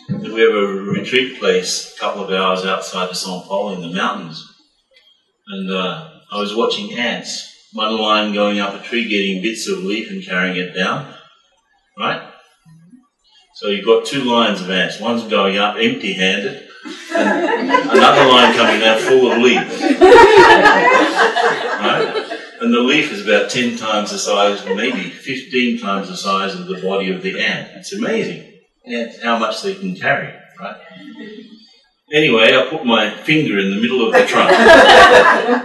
And we have a retreat place a couple of hours outside of São Paulo in the mountains, and I was watching ants. One line going up a tree, getting bits of leaf and carrying it down, right? So you've got two lines of ants. One's going up empty-handed, and another line coming out full of leaves. Right? And the leaf is about 10 times the size, maybe 15 times the size of the body of the ant. It's amazing how much they can carry, right? Anyway, I put my finger in the middle of the trunk.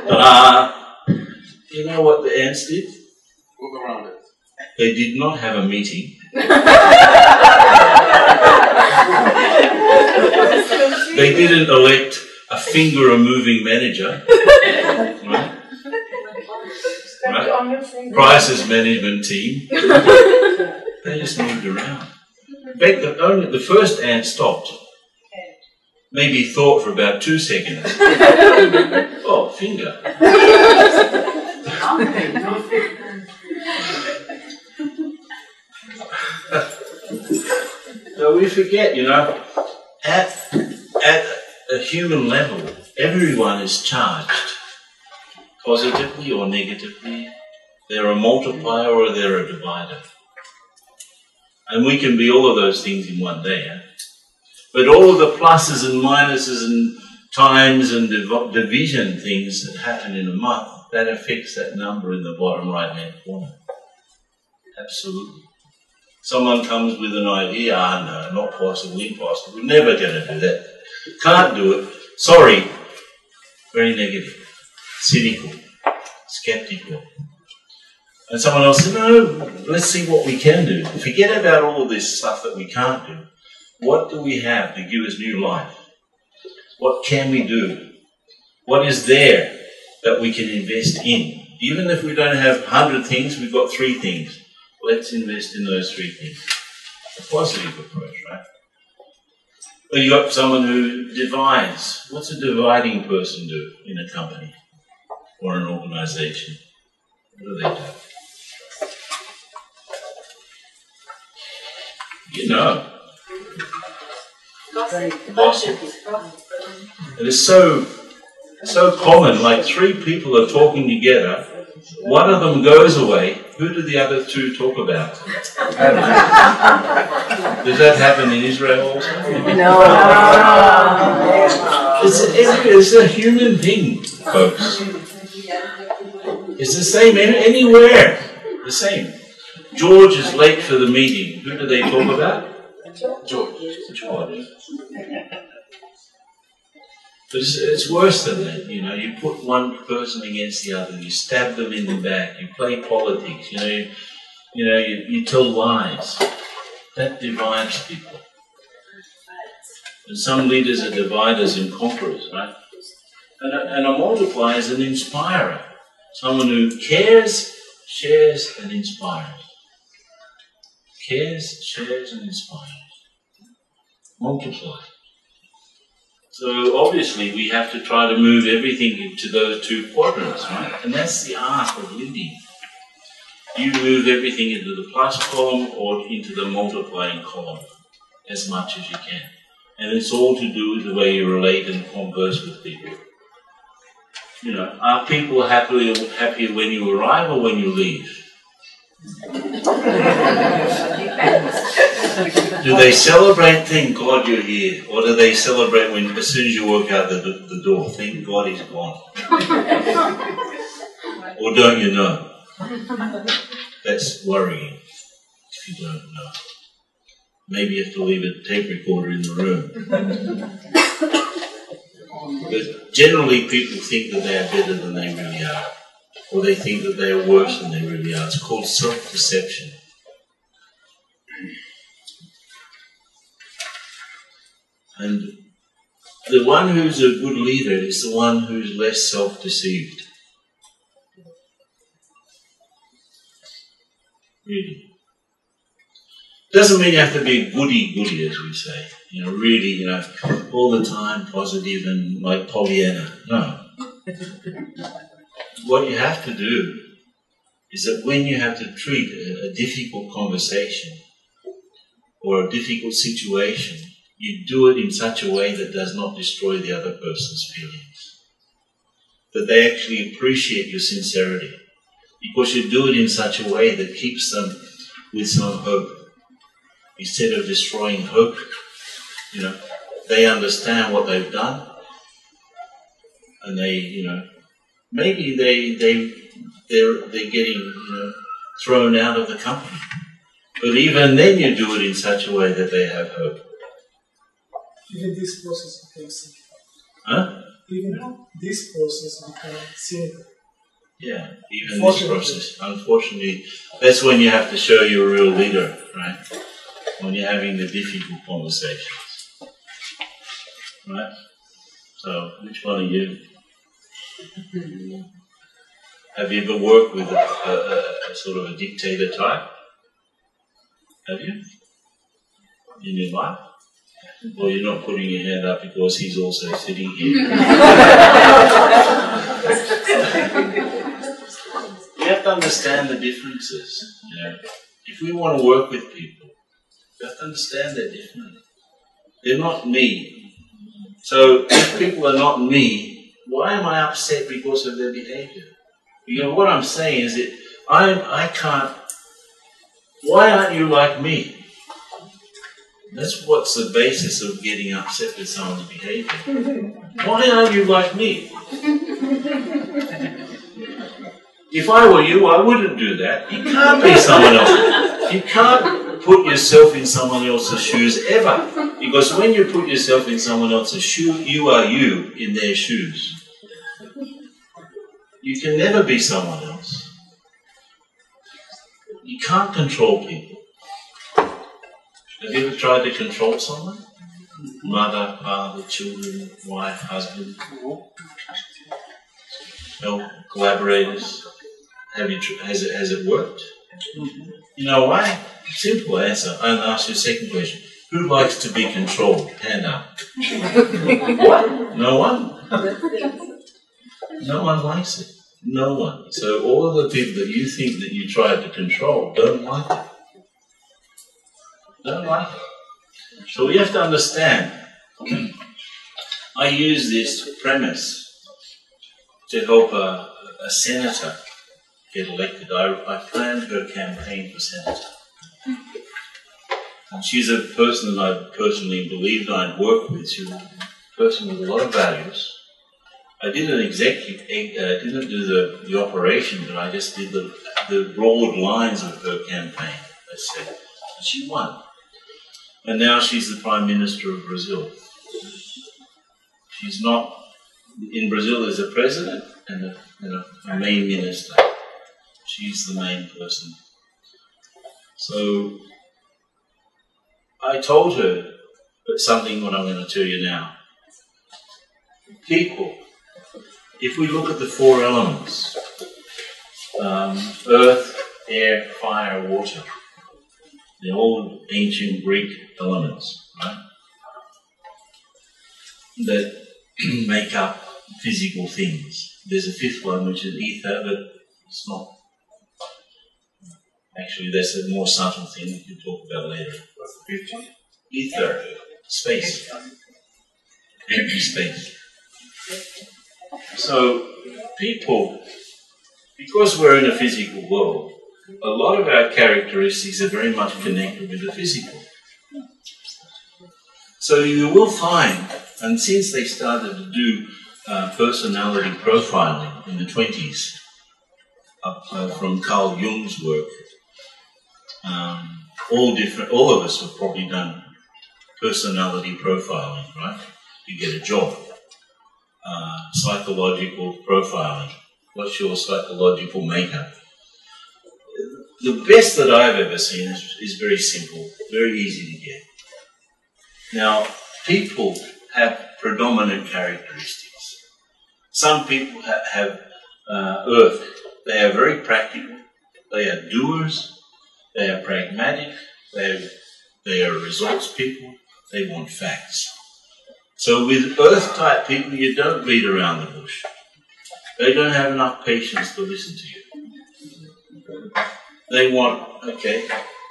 Ta-da! You know what the ants did? Look around it. They did not have a meeting. They didn't elect a finger-removing manager. Right? Right? Crisis management team. They just moved around. In fact, the first ant stopped. Maybe thought for about 2 seconds. Oh, finger. So we forget, you know, at a human level, everyone is charged, positively or negatively. They're a multiplier or they're a divider. And we can be all of those things in one day. Eh? But all of the pluses and minuses and times and division things that happen in a month, that affects that number in the bottom right-hand corner. Absolutely. Someone comes with an idea, no, not possible, impossible, we're never going to do that. Can't do it. Sorry. Very negative. Cynical. Skeptical. And someone else said, no, let's see what we can do. Forget about all of this stuff that we can't do. What do we have to give us new life? What can we do? What is there that we can invest in? Even if we don't have 100 things, we've got 3 things. Let's invest in those 3 things. A positive approach, right? Or you got someone who divides. What's a dividing person do in a company or an organization? What do they do? You know. Gossip. It is so common, like 3 people are talking together, one of them goes away, who do the other 2 talk about? Does that happen in Israel also? No. It's a human thing, folks. It's the same anywhere. The same. George is late for the meeting. Who do they talk about? George. But it's worse than that, you know. You put one person against the other, you stab them in the back, you play politics, you tell lies. That divides people. And some leaders are dividers and conquerors, right? And a multiplier is an inspirer. Someone who cares, shares, and inspires. Cares, shares, and inspires. Multiply. So obviously we have to try to move everything into those 2 quadrants, right? And that's the art of leading. You move everything into the plus column or into the multiplying column as much as you can. And it's all to do with the way you relate and converse with people. You know, are people happier when you arrive or when you leave? Do they celebrate, thank God you're here? Or do they celebrate when, as soon as you walk out the door, thank God he's gone? Or don't you know? That's worrying if you don't know. Maybe you have to leave a tape recorder in the room. But generally people think that they are better than they really are. Or they think that they are worse than they really are. It's called self-deception. And the one who's a good leader is the one who's less self-deceived. Really. Doesn't mean you have to be goody-goody, as we say. You know, really, all the time positive and like Pollyanna. No. What you have to do is that when you have to treat a difficult conversation or a difficult situation, you do it in such a way that does not destroy the other person's feelings. That they actually appreciate your sincerity. Because you do it in such a way that keeps them with some hope. instead of destroying hope. They understand what they've done, and they, maybe they're getting, thrown out of the company. But even then, you do it in such a way that they have hope. Even this process becomes simple. Huh? Even this process becomes simple. Yeah, even this process. Unfortunately, that's when you have to show you're a real leader, right? When you're having the difficult conversations. Right? So, which one are you? Have you ever worked with a sort of a dictator type? Have you? In your life? Well, you're not putting your hand up because he's also sitting here. You have to understand the differences. If we want to work with people, you have to understand they're different. They're not me. So if people are not me, why am I upset because of their behavior? What I'm saying is that I can't. Why aren't you like me? That's what's the basis of getting upset with someone's behavior. Why aren't you like me? If I were you, I wouldn't do that. You can't be someone else. You can't put yourself in someone else's shoes ever. Because when you put yourself in someone else's shoe, you are you in their shoes. You can never be someone else. You can't control people. Have you ever tried to control someone? Mother, father, children, wife, husband, collaborators. Has it worked? You know why? Simple answer. I'll ask you a second question. Who likes to be controlled? Hand up. What? No one? No one likes it. No one. So all of the people that you think that you tried to control don't like it. Don't like it. So we have to understand. I use this premise to help a senator get elected. I planned her campaign for senator. And she's a person that I personally believed I'd work with. She's a person with a lot of values. I didn't didn't do the operation, but I just did the broad lines of her campaign, let's say. And she won. And now she's the Prime Minister of Brazil. She's not, in Brazil there's a president and a main minister. She's the main person. So I told her something what I'm going to tell you now. People, if we look at the four elements, earth, air, fire, water, they're all ancient Greek elements, right? That make up physical things. There's a fifth one, which is ether, but it's not. Actually, that's a more subtle thing we can talk about later. Ether, space, empty space. So, people, because we're in a physical world, a lot of our characteristics are very much connected with the physical. So you will find, and since they started to do personality profiling in the 20s, from Carl Jung's work, all of us have probably done personality profiling, right? You get a job. Psychological profiling. What's your psychological makeup? The best that I've ever seen is very simple, very easy to get. Now, people have predominant characteristics. Some people have earth. They are very practical. They are doers. They are pragmatic. They are results people. They want facts. So with earth-type people, you don't beat around the bush. They don't have enough patience to listen to you. They want, okay,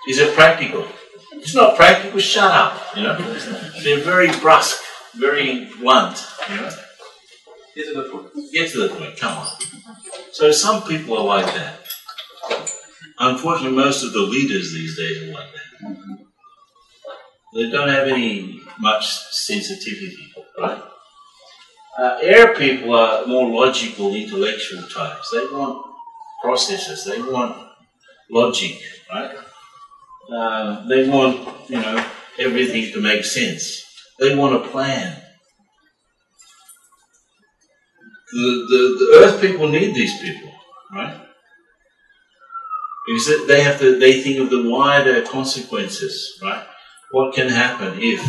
is it practical? It's not practical, shut up, you know. They're very brusque, very blunt, you know. Get to the point. Get to the point, come on. So some people are like that. Unfortunately, most of the leaders these days are like that. They don't have much sensitivity, right? Air people are more logical, intellectual types. They want processes. They want logic, right? They want, everything to make sense. They want a plan. The Earth people need these people, right? Because they think of the wider consequences, right? What can happen if?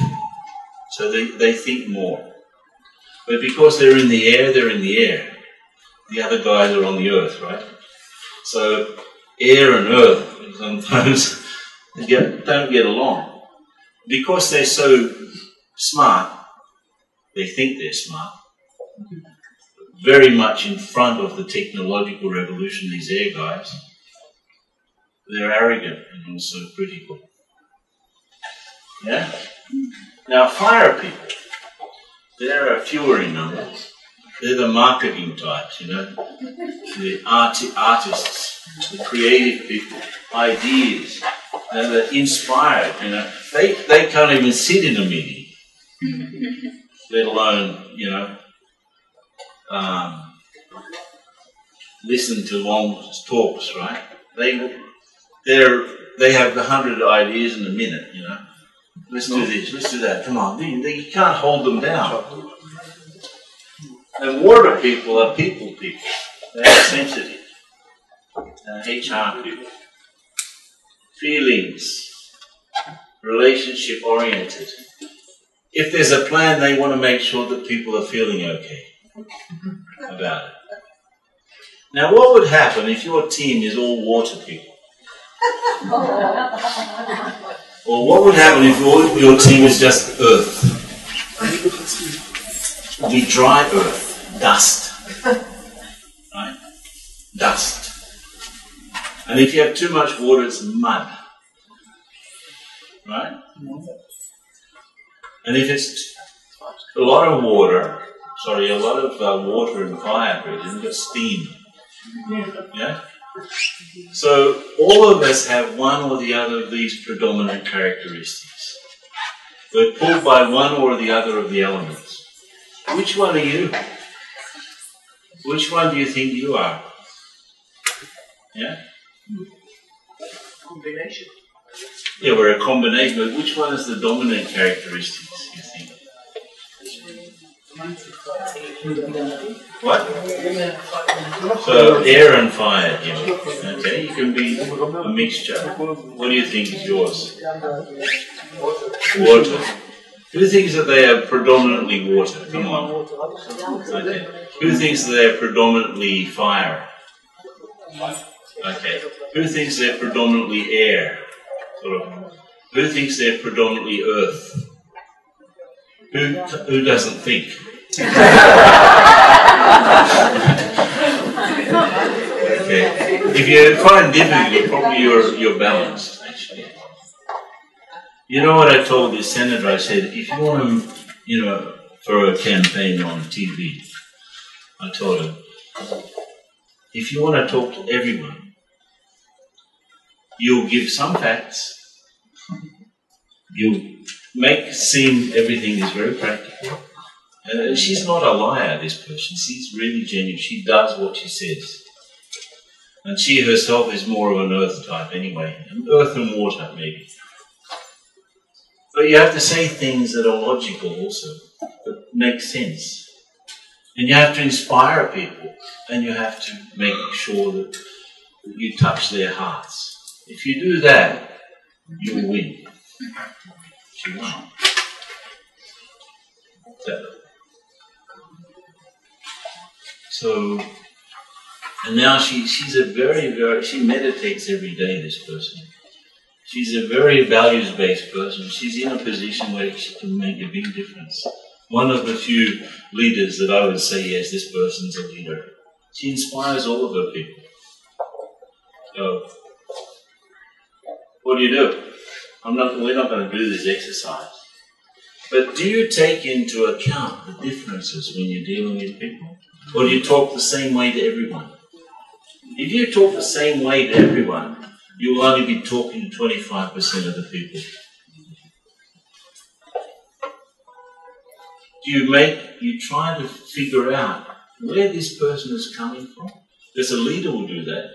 So they think more. But because they're in the air, they're in the air. The other guys are on the earth, right? So air and earth sometimes don't get along. Because they're so smart, they think they're smart, very much in front of the technological revolution, these air guys, they're arrogant and also critical. Yeah? Now fire people, there are fewer in number. They're the marketing types, the artists, the creative people, ideas, they're inspired, They can't even sit in a meeting, let alone, listen to long talks, right? They have 100 ideas in a minute, Let's do this, let's do that, come on. You can't hold them down. And water people are people. They're sensitive. HR people. Feelings. Relationship oriented. If there's a plan, they want to make sure that people are feeling okay about it. Now, what would happen if your team is all water people? Or what would happen if your team is just earth? It would be dry earth, dust. Right? Dust. And if you have too much water, it's mud. Right? And if it's a lot of water and fire, you've got steam. Yeah? So all of us have one or the other of these predominant characteristics. We're pulled by one or the other of the elements. Which one are you? Which one do you think you are? Yeah? Combination. Yeah, we're a combination, but which one is the dominant characteristics, you think? What? So air and fire, okay, you can be a mixture. What do you think is yours? Water. Who thinks that they are predominantly water? Come on. Okay. Who thinks that they are predominantly fire? Okay. Who thinks they're predominantly air? Who thinks they're predominantly earth? Who doesn't think? Okay. If you find difficult, probably you're balanced, actually. You know what I told this senator? I said, if you want to, for a campaign on TV, I told him, if you want to talk to everyone, you'll give some facts, you'll make seem everything is very practical. She's not a liar, this person. She's really genuine. She does what she says. And she herself is more of an earth type anyway. Earth and water, maybe. But you have to say things that are logical also, that make sense. And you have to inspire people. And you have to make sure that you touch their hearts. If you do that, you'll win. She won. So, and now she's a she meditates every day, this person. She's a very values-based person. She's in a position where she can make a big difference. One of the few leaders that I would say, yes, this person's a leader. She inspires all of her people. So, what do? We're not going to do this exercise. But do you take into account the differences when you're dealing with people? Or do you talk the same way to everyone? If you talk the same way to everyone, you will only be talking to 25% of the people. you try to figure out where this person is coming from. Because a leader will do that.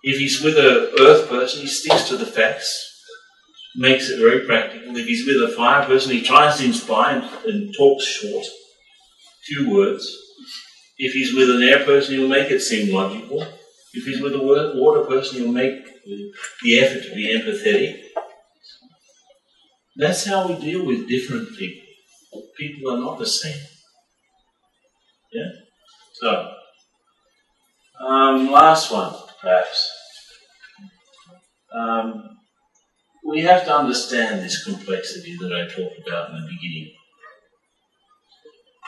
If he's with an earth person, he sticks to the facts, makes it very practical. If he's with a fire person, he tries to inspire and talks short, few words. If he's with an air person, he'll make it seem logical. If he's with a water person, he'll make the effort to be empathetic. That's how we deal with different people. People are not the same. Yeah? So, last one, perhaps. We have to understand this complexity that I talked about in the beginning.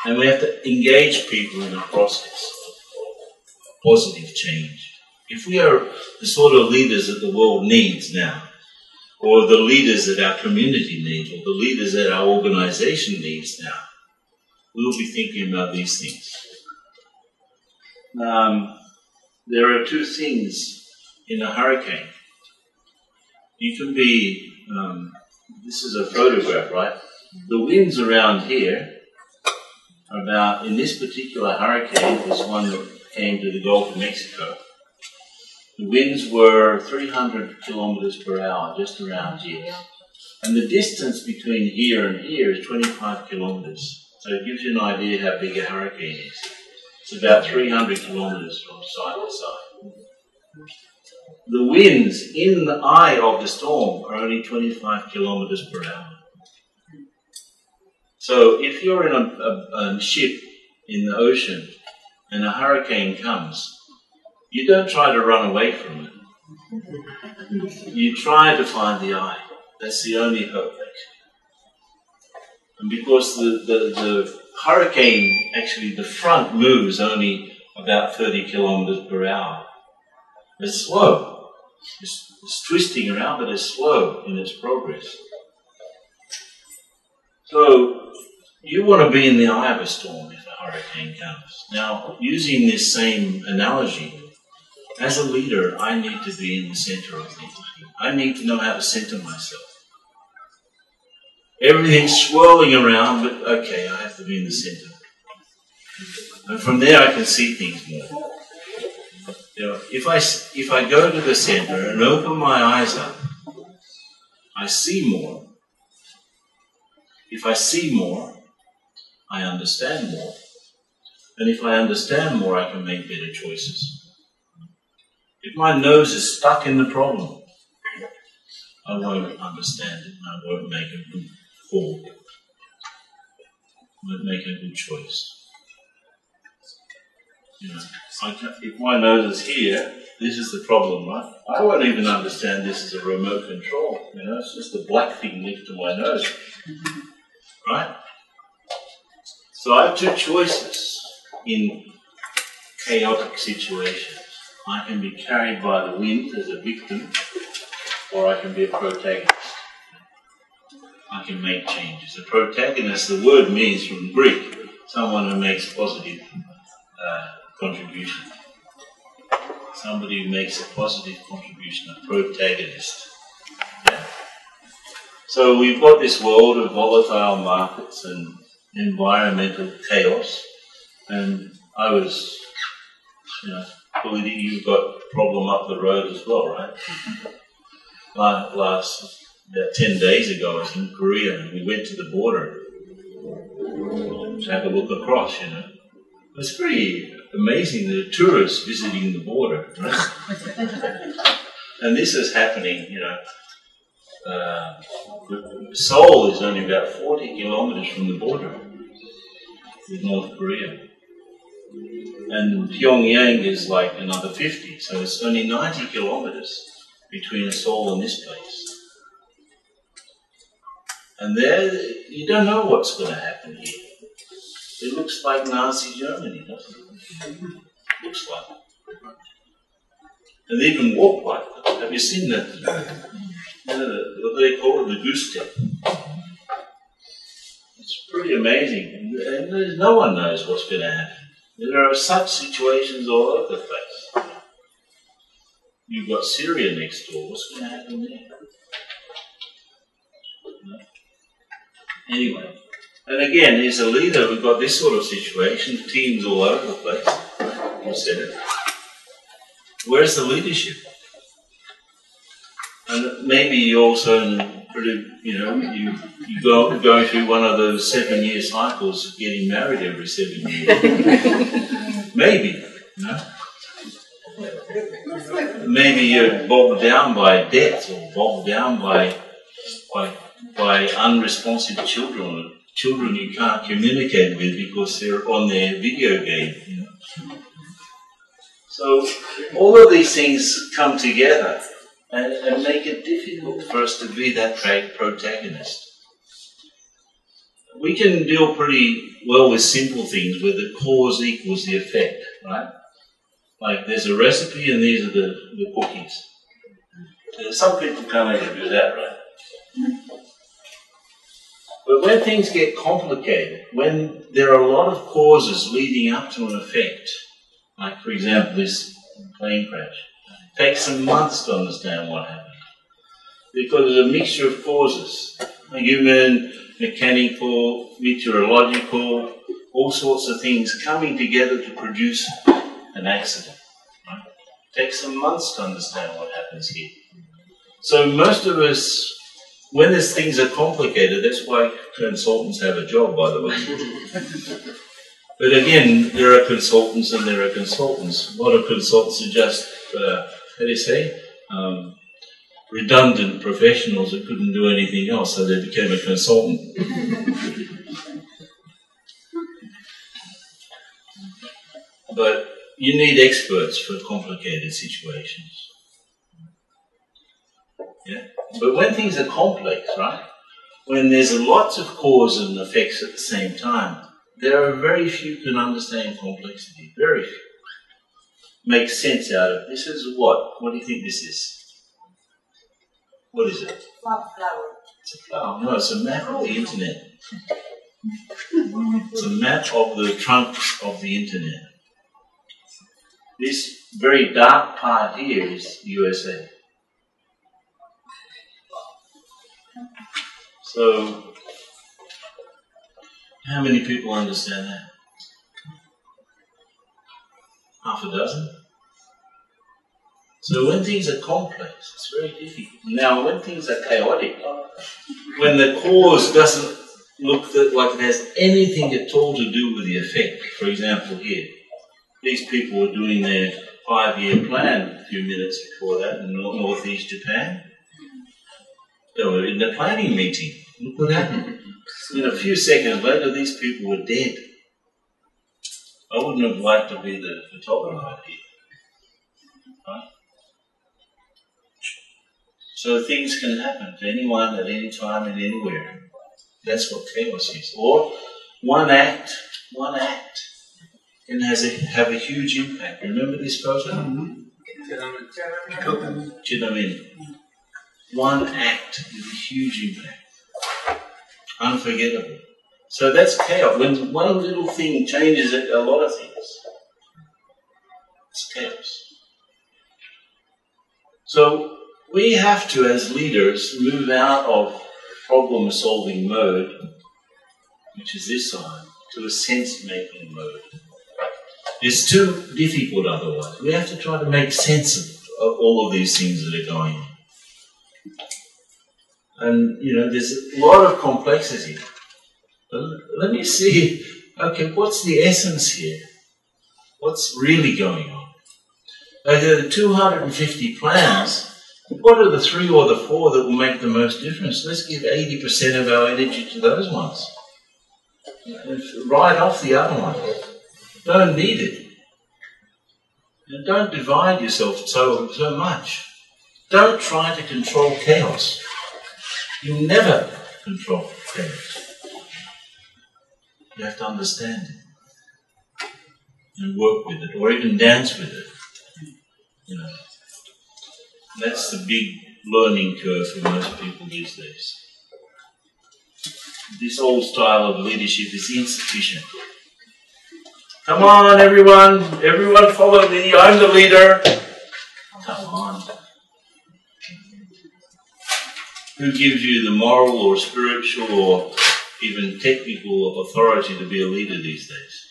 And we have to engage people in a process of positive change. If we are the sort of leaders that the world needs now, or the leaders that our community needs, or the leaders that our organization needs now, we'll be thinking about these things. There are two things in a hurricane. You can be, this is a photograph, right? The winds around here are about, in this particular hurricane, this one that came to the Gulf of Mexico, the winds were 300 kilometers per hour, just around here. And the distance between here and here is 25 kilometers. So it gives you an idea how big a hurricane is. It's about 300 kilometers from side to side. The winds in the eye of the storm are only 25 kilometers per hour. So if you're in a ship in the ocean and a hurricane comes, you don't try to run away from it. You try to find the eye. That's the only hope, actually. And because the hurricane, actually the front moves only about 30 kilometers per hour. It's slow. It's twisting around, but it's slow in its progress. So you want to be in the eye of a storm if a hurricane comes. Now, using this same analogy, as a leader, I need to be in the center of things. I need to know how to center myself. Everything's swirling around, but okay, I have to be in the center. And from there I can see things more. You know, if I go to the center and open my eyes up, I see more. If I see more, I understand more. And if I understand more, I can make better choices. If my nose is stuck in the problem, I won't understand it and I won't make a good call. I won't make a good choice. You know, if my nose is here, this is the problem, right? I won't even understand this as a remote control. You know, it's just a black thing next to my nose. Right? So I have two choices in chaotic situations. I can be carried by the wind as a victim, or I can be a protagonist. I can make changes. A protagonist, the word means from Greek, someone who makes positive contribution. Somebody who makes a positive contribution, a protagonist. Yeah. So we've got this world of volatile markets and environmental chaos, and I was, you've got a problem up the road as well, right? About 10 days ago, I was in Korea, and we went to the border to have a look across, you know. It's pretty amazing, the tourists visiting the border, right? And this is happening, you know. Seoul is only about 40 kilometers from the border with North Korea. And Pyongyang is like another 50, so it's only 90 kilometers between Seoul and this place. And there, you don't know what's going to happen here. It looks like Nazi Germany, doesn't it? Looks like it. And they even walk like that. Have you seen that? What they call it, the goose step. It's pretty amazing. And no one knows what's going to happen. There are such situations all over the place. You've got Syria next door. What's going to happen there? Anyway, And again, as a leader, we've got this sort of situation, teams all over the place. You said it. Where's the leadership? And maybe you also, you go through one of those 7-year cycles of getting married every 7 years. Maybe, Maybe you're bogged down by debt or bogged down by unresponsive children you can't communicate with because they're on their video game. So all of these things come together and make it difficult for us to be that protagonist. We can deal pretty well with simple things where the cause equals the effect, right? Like there's a recipe and these are the cookies. Some people can't even do that, right? But when things get complicated, when there are a lot of causes leading up to an effect, like for example this plane crash, it takes some months to understand what happened. Because it's a mixture of causes, human, mechanical, meteorological, all sorts of things coming together to produce an accident. Right? It takes some months to understand what happens here. So most of us, when these things are complicated, that's why consultants have a job, by the way. But again, there are consultants and there are consultants. A lot of consultants are just, how do you say, redundant professionals that couldn't do anything else, so they became a consultant. But you need experts for complicated situations. Yeah? But when things are complex, right? When there's lots of cause and effects at the same time, there are very few can understand complexity. Very few. Make sense out of it. This is what? What do you think this is? What is it? Flower. It's a flower. No, it's a map of the internet. It's a map of the trunk of the internet. This very dark part here is USA. So, how many people understand that? Half a dozen? So when things are complex, it's very difficult. Now, when things are chaotic, when the cause doesn't look like it has anything at all to do with the effect, for example here, these people were doing their 5-year plan a few minutes before that in northeast Japan. They were in the planning meeting. Look what happened. In a few seconds later, these people were dead. I wouldn't have liked to be the photographer here. Right? So things can happen to anyone at any time and anywhere. That's what chaos is. Or one act can have a huge impact. Remember this photo? Chinamin. One act with a huge impact. Unforgettable. So that's chaos. When one little thing changes a lot of things, it's chaos. So we have to, as leaders, move out of problem-solving mode, which is this side, to a sense-making mode. It's too difficult otherwise. We have to try to make sense of all of these things that are going on. And, there's a lot of complexity. But let me see, okay, what's the essence here? What's really going on? There are 250 plans. What are the 3 or the 4 that will make the most difference? Let's give 80% of our energy to those ones. Write off the other ones. Don't need it. And don't divide yourself so much. Don't try to control chaos. You never control chaos. You have to understand it and work with it, or even dance with it. That's the big learning curve for most people these days. This old style of leadership is insufficient. Come on, everyone follow me, I'm the leader. Come on. Who gives you the moral or spiritual or even technical authority to be a leader these days.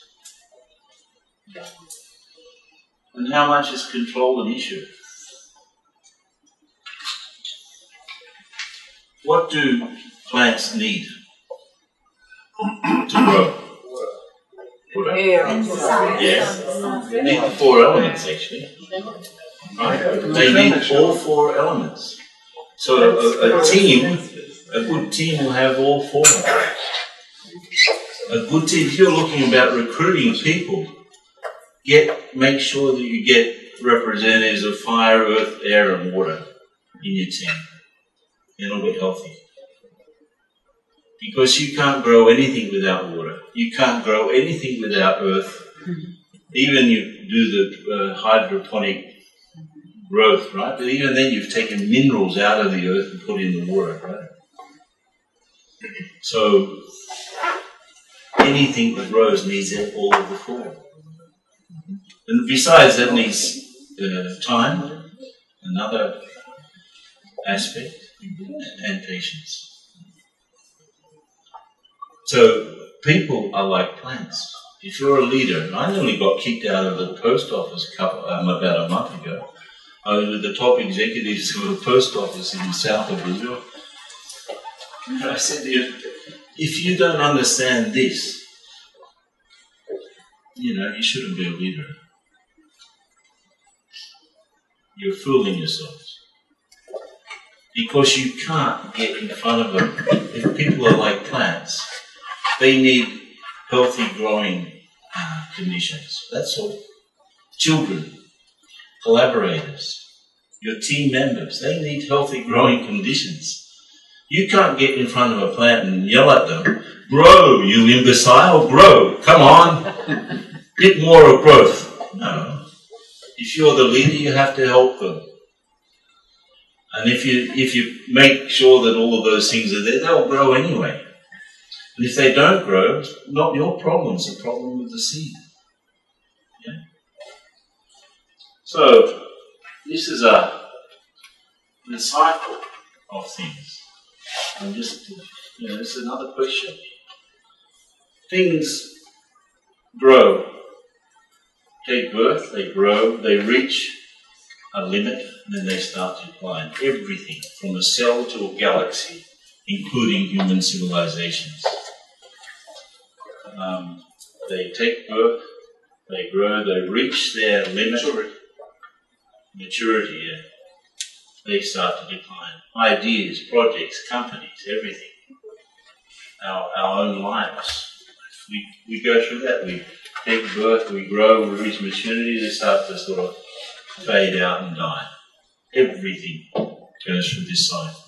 And how much is control an issue? What do plants need to grow? Water. Yes. They need the 4 elements actually. Right? They need all 4 elements. So a good team will have all 4. A good team, if you're looking about recruiting people, make sure that you get representatives of fire, earth, air and water in your team. It'll be healthy. Because you can't grow anything without water. You can't grow anything without earth. Even you do the hydroponic growth, right? But even then you've taken minerals out of the earth and put in the water, right? So anything that grows needs all of the 4. And besides that needs time, another aspect, and patience. So people are like plants. If you're a leader, I nearly got kicked out of the post office about a month ago. I was with the top executives of the post office in the south of Israel. And I said to you, if you don't understand this, you shouldn't be a leader. You're fooling yourselves. Because you can't get in front of them. If people are like plants, they need healthy growing conditions. That's all. Children, collaborators, your team members, they need healthy growing conditions. You can't get in front of a plant and yell at them, grow, you imbecile, grow, come on, bit more of growth. No. If you're the leader, you have to help them. And if you make sure that all of those things are there, they'll grow anyway. And if they don't grow, it's not your problem, it's a problem with the seed. Yeah? So, this is the cycle of things. And just, it's another question. Things grow, take birth, they grow, they reach a limit, and then they start to decline. Everything, from a cell to a galaxy, including human civilizations. They take birth, they grow, they reach their limit. Maturity, yeah. They start to decline. Ideas, projects, companies, everything. Our own lives. We go through that. We take birth, we grow, we reach maturity, they start to sort of fade out and die. Everything goes through this cycle.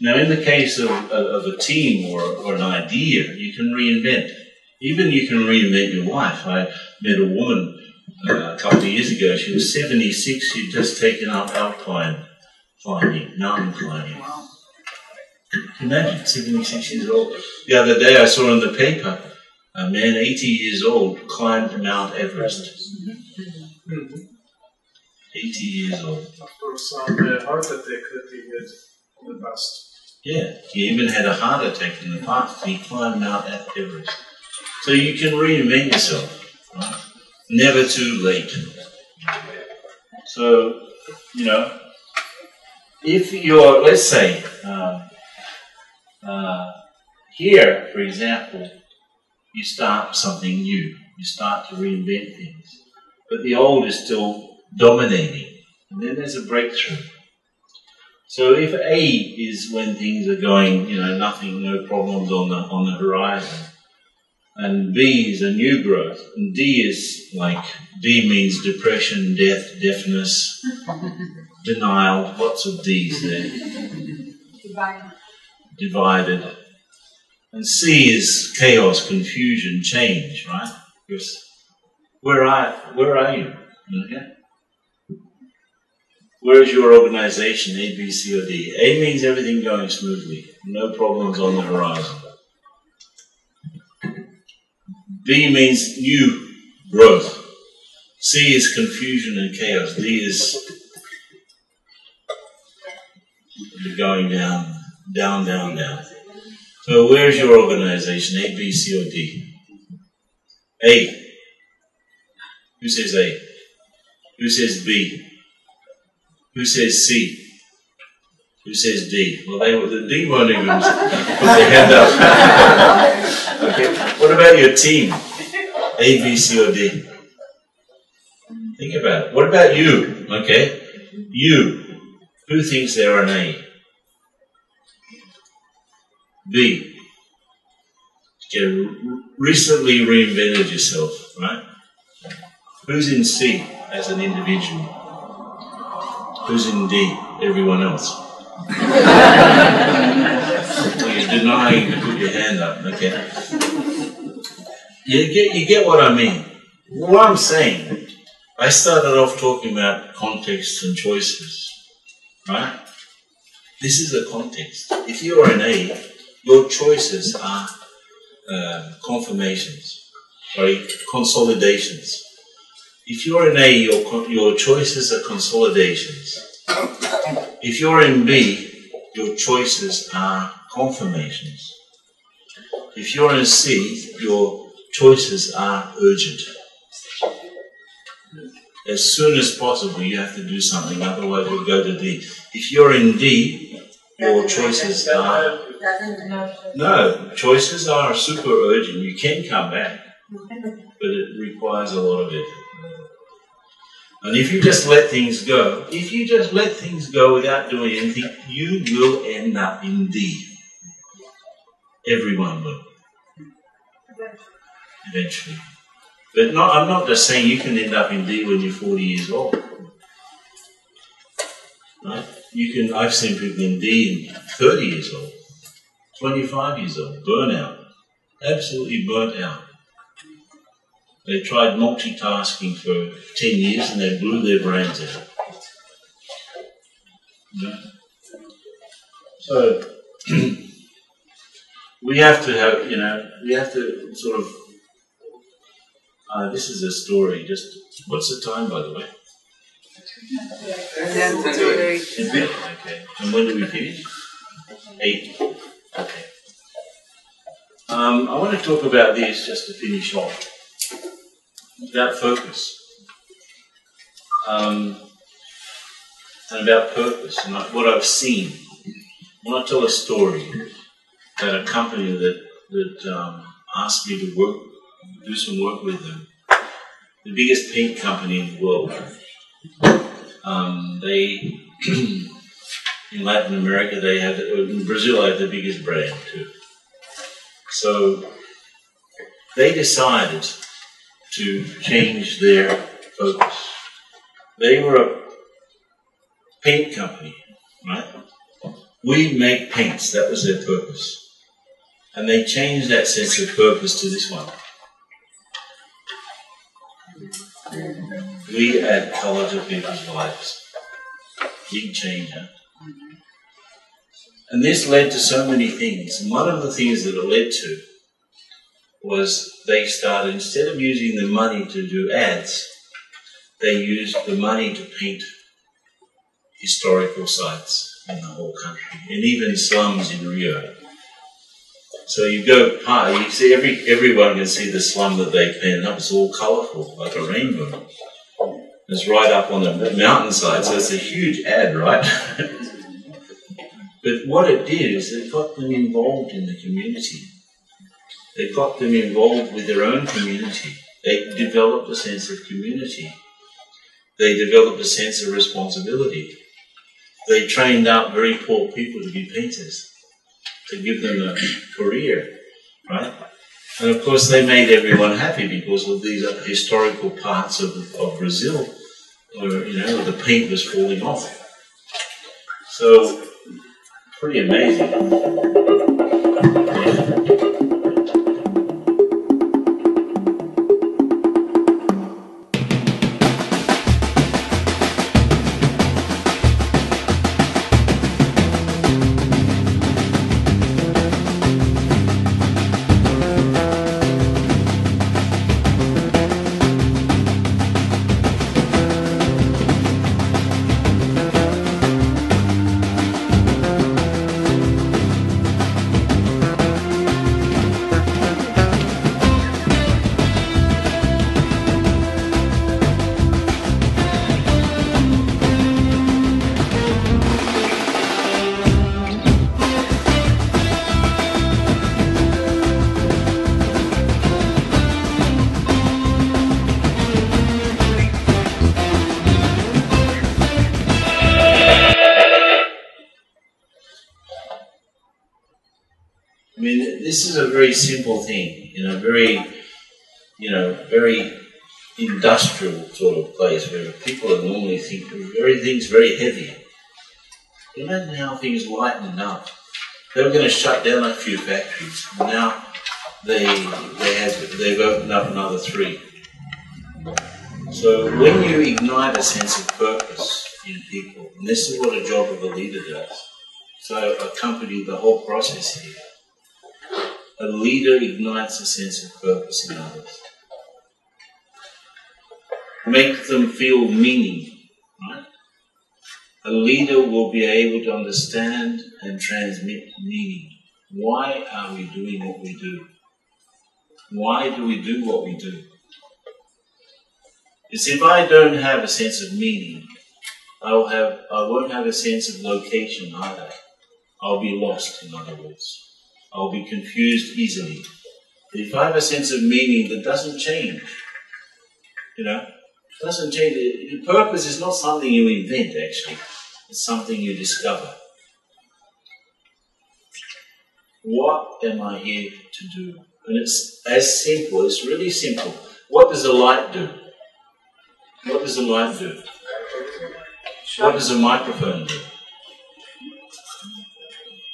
Now, in the case of a team or an idea, you can reinvent. Even you can reinvent your life. I met a woman a couple of years ago. She was 76. She'd just taken up alpine climbing, mountain climbing. Imagine, 76 years old. The other day I saw in the paper, a man 80 years old climbed Mount Everest. 80 years old. After some heart attack that he had in the past. Yeah, he even had a heart attack in the past. He climbed Mount Everest. So you can reinvent yourself, right? Never too late. So, if you're, let's say, here, for example, you start something new. You start to reinvent things. But the old is still dominating. And then there's a breakthrough. So if A is when things are going, nothing, no problems on the horizon, and B is a new growth, and D is D means depression, death, deafness, denial, lots of D's there. Divided. And C is chaos, confusion, change, right? Because where are you? Okay? Where is your organization, A, B, C, or D? A means everything going smoothly, no problems on the horizon. B means new growth. C is confusion and chaos. D is going down, down, down, down. So where's your organization? A, B, C, or D? A. Who says A? Who says B? Who says C? Who says D? Well, the D won't even put their hand up. Okay. What about your team? A, B, C, or D? Think about it. What about you? Okay. You. Who thinks they're an A? B. You recently reinvented yourself, right? Who's in C as an individual? Who's in D? Everyone else. You're denying to put your hand up, okay? You get what I mean. What I'm saying, I started off talking about context and choices, right? This is a context. If you're an A, your choices are confirmations, sorry, consolidations. If you're in A, your choices are consolidations. If you're in B, your choices are confirmations. If you're in C, your choices are urgent. As soon as possible, you have to do something, otherwise you'll go to D. If you're in D, your choices are... No, choices are super urgent. You can come back, but it requires a lot of effort. And if you just let things go, without doing anything, you will end up in D. Everyone will. Eventually. But I'm not just saying you can end up in D when you're 40 years old. Right? I've seen people in D in 30 years old, 25 years old, burnout, absolutely burnt out. They tried multitasking for 10 years and they blew their brains out. Yeah. So, we have to have, we have to sort of, this is a story, what's the time, by the way? 10:30. Okay. And when do we finish? 8. Okay. I want to talk about this just to finish off. About focus. And about purpose. And what I've seen. I want to tell a story about a company that asked me to do some work with them. The biggest paint company in the world. In Latin America, in Brazil, they have the biggest brand too. So they decided to change their focus. They were a paint company, right? We make paints, that was their purpose. And they changed that sense of purpose to this one. We add colour to people's lives. Big change, huh? And this led to so many things. And one of the things that it led to was they started, instead of using the money to do ads, they used the money to paint historical sites in the whole country, and even slums in Rio. So you go by, you see everyone can see the slum that they painted up. It's all colourful, like a rainbow. It's right up on the mountainside, so it's a huge ad, right? But what it did is it got them involved in the community. It got them involved with their own community. They developed a sense of community. They developed a sense of responsibility. They trained out very poor people to be painters, to give them a career, right? And of course they made everyone happy because of these historical parts of Brazil where, the paint was falling off. So, pretty amazing. this is a very simple thing, very industrial sort of place where people are normally thinking everything's very heavy. Imagine how things lighten up. They were going to shut down a few factories. Now they've opened up another 3. So when you ignite a sense of purpose in people, and this is what a job of a leader does, so accompany the whole process here. A leader ignites a sense of purpose in others. Make them feel meaning, right? A leader will be able to understand and transmit meaning. Why are we doing what we do? Why do we do what we do? Because if I don't have a sense of meaning, I won't have a sense of location either. I'll be lost, in other words. I'll be confused easily. But if I have a sense of meaning that doesn't change, doesn't change. The purpose is not something you invent, actually. It's something you discover. What am I here to do? And it's as simple, it's really simple. What does a light do? What does a light do? What does a microphone do?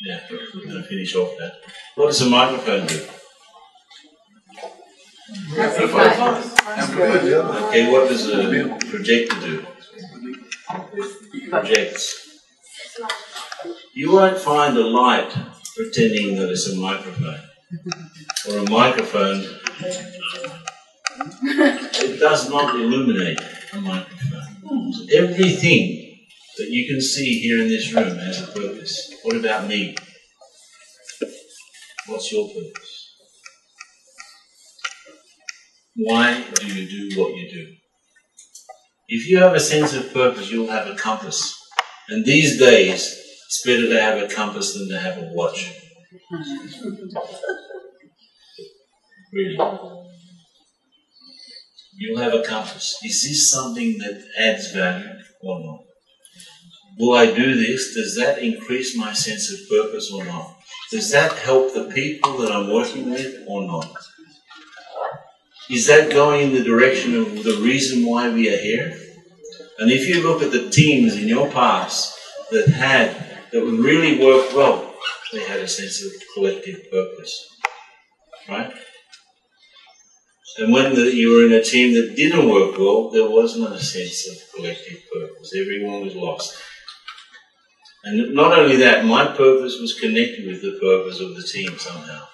Yeah, I'm going to finish off that. What does a microphone do? Okay, what does a projector do? Projects. You won't find a light pretending that it's a microphone. Or a microphone, it does not illuminate a microphone. So everything that you can see here in this room has a purpose. What about me? What's your purpose? Why do you do what you do? If you have a sense of purpose, you'll have a compass. And these days, it's better to have a compass than to have a watch. Really. You'll have a compass. Is this something that adds value or not? Will I do this? Does that increase my sense of purpose or not? Does that help the people that I'm working with or not? Is that going in the direction of the reason why we are here? And if you look at the teams in your past that would really work well, they had a sense of collective purpose, right? And when you were in a team that didn't work well, there wasn't a sense of collective purpose. Everyone was lost. And not only that, my purpose was connected with the purpose of the team somehow.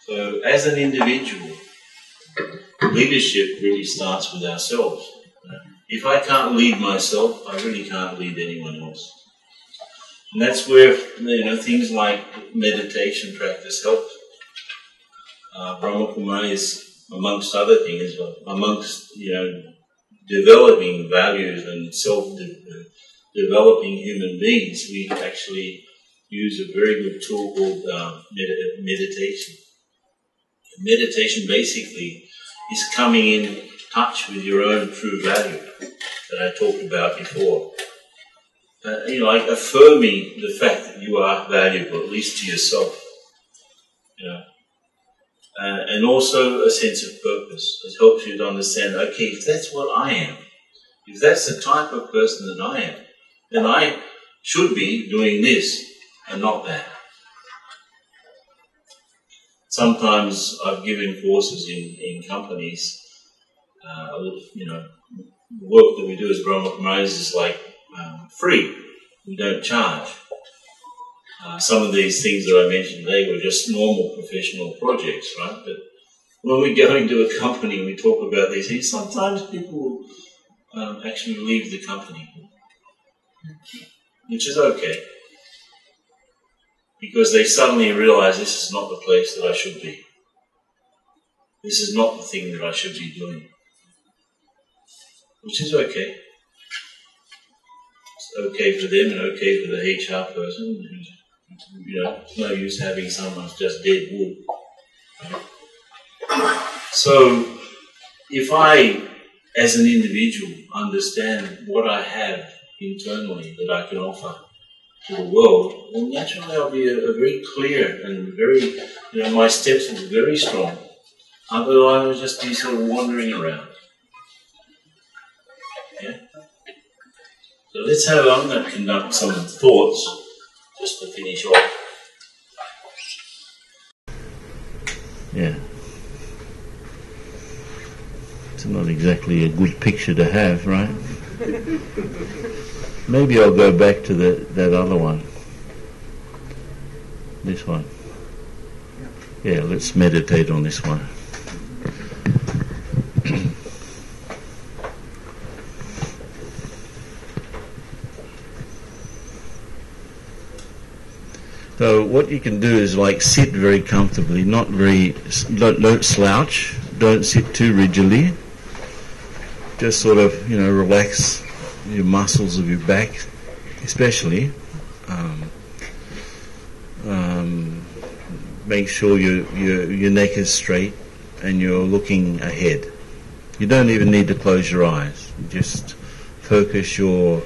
So as an individual, leadership really starts with ourselves. If I can't lead myself, I really can't lead anyone else. And that's where things like meditation practice help. Brahama Kumaris, amongst other things, amongst developing values and self-developing human beings, we actually use a very good tool called meditation. Meditation basically is coming in touch with your own true value that I talked about before. Like affirming the fact that you are valuable, at least to yourself. And also a sense of purpose. It helps you to understand, okay, if that's what I am, if that's the type of person that I am, then I should be doing this and not that. Sometimes I've given courses in companies, the work that we do as Brahama Kumaris is like free. We don't charge. Some of these things that I mentioned today were just normal professional projects, right? But when we go into a company and we talk about these things, sometimes people will actually leave the company, which is okay. Because they suddenly realize this is not the place that I should be. This is not the thing that I should be doing. Which is okay. It's okay for them and okay for the HR person. It's no use having someone who's just dead wood. So, if I, as an individual, understand what I have internally that I can offer, to the world, then naturally I'll be a very clear and very, my steps will be very strong. Otherwise I'll just be sort of wandering around. Yeah? So I'm going to conduct some thoughts just to finish off. Yeah. It's not exactly a good picture to have, right? Maybe I'll go back to that other one. This one. Yeah, let's meditate on this one. So what you can do is sit very comfortably, don't slouch, don't sit too rigidly. Just sort of, relax your muscles of your back, especially. Make sure your neck is straight and you're looking ahead. You don't even need to close your eyes. Just focus your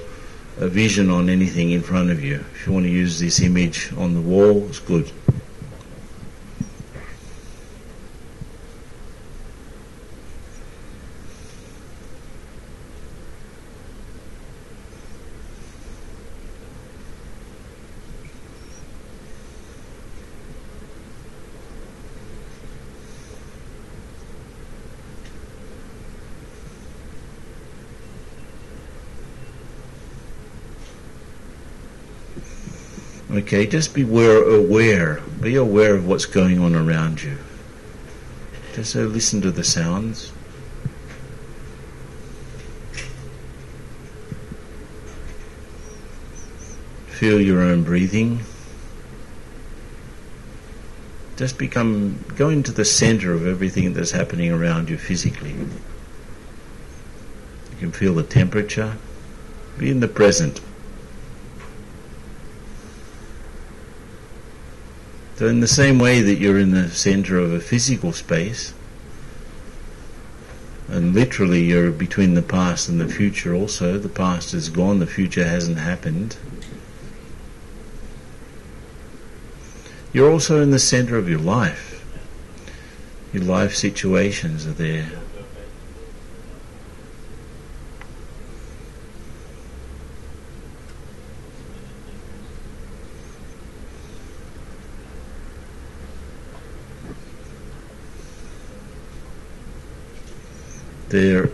vision on anything in front of you. If you want to use this image on the wall, it's good. Okay, just be aware of what's going on around you. Just listen to the sounds. Feel your own breathing. Just go into the center of everything that's happening around you physically. You can feel the temperature. Be in the present. So in the same way that you're in the center of a physical space, and literally you're between the past and the future also, the past is gone, the future hasn't happened, you're also in the center of your life. Your life situations are there. There are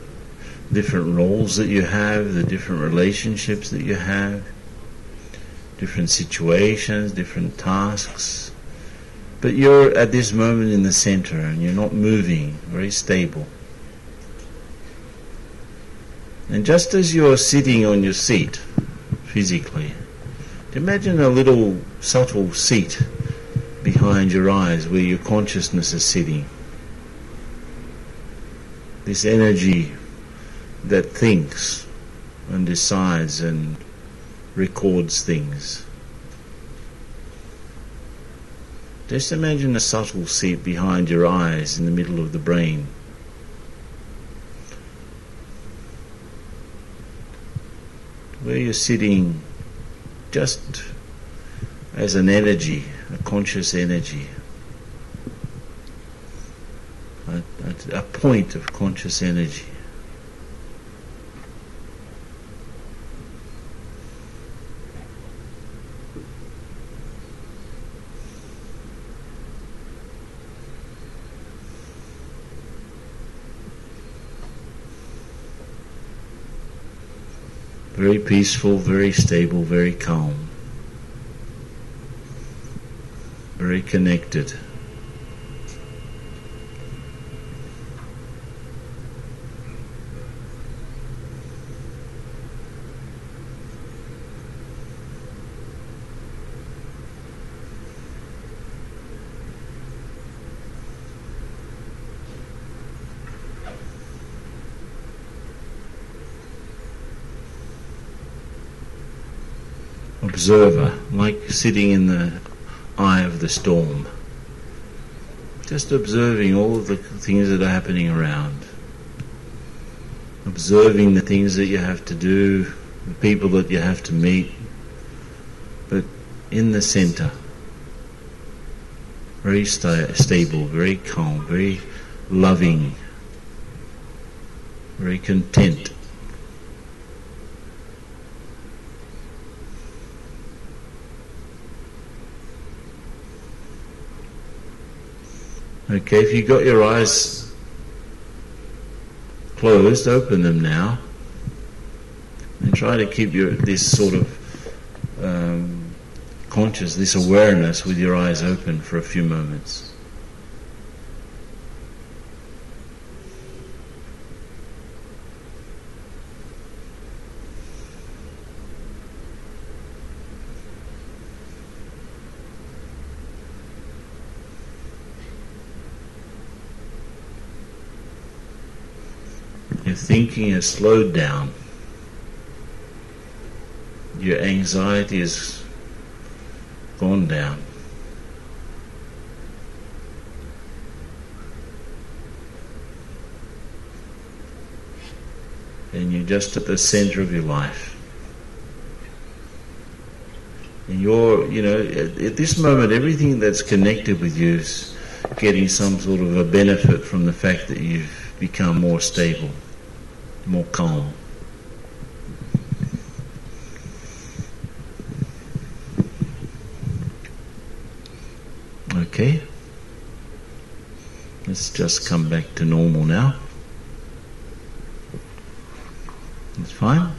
different roles that you have, the different relationships that you have, different situations, different tasks. But you're at this moment in the center and you're not moving, very stable. And just as you're sitting on your seat, physically, imagine a little subtle seat behind your eyes where your consciousness is sitting. This energy that thinks and decides and records things. Just imagine a subtle seat behind your eyes in the middle of the brain. Where you're sitting just as an energy, a conscious energy. A point of conscious energy. Very peaceful, very stable, very calm, very connected. Observer, like sitting in the eye of the storm. Just observing all of the things that are happening around. Observing the things that you have to do, the people that you have to meet, but in the center. Very stable, very calm, very loving, very content. Okay, if you've got your eyes closed, open them now and try to keep this sort of conscious, this awareness with your eyes open for a few moments. Your thinking has slowed down. Your anxiety has gone down. And you're just at the center of your life. And at this moment, everything that's connected with you is getting some sort of a benefit from the fact that you've become more stable, more calm. Okay, let's just come back to normal now. That's fine.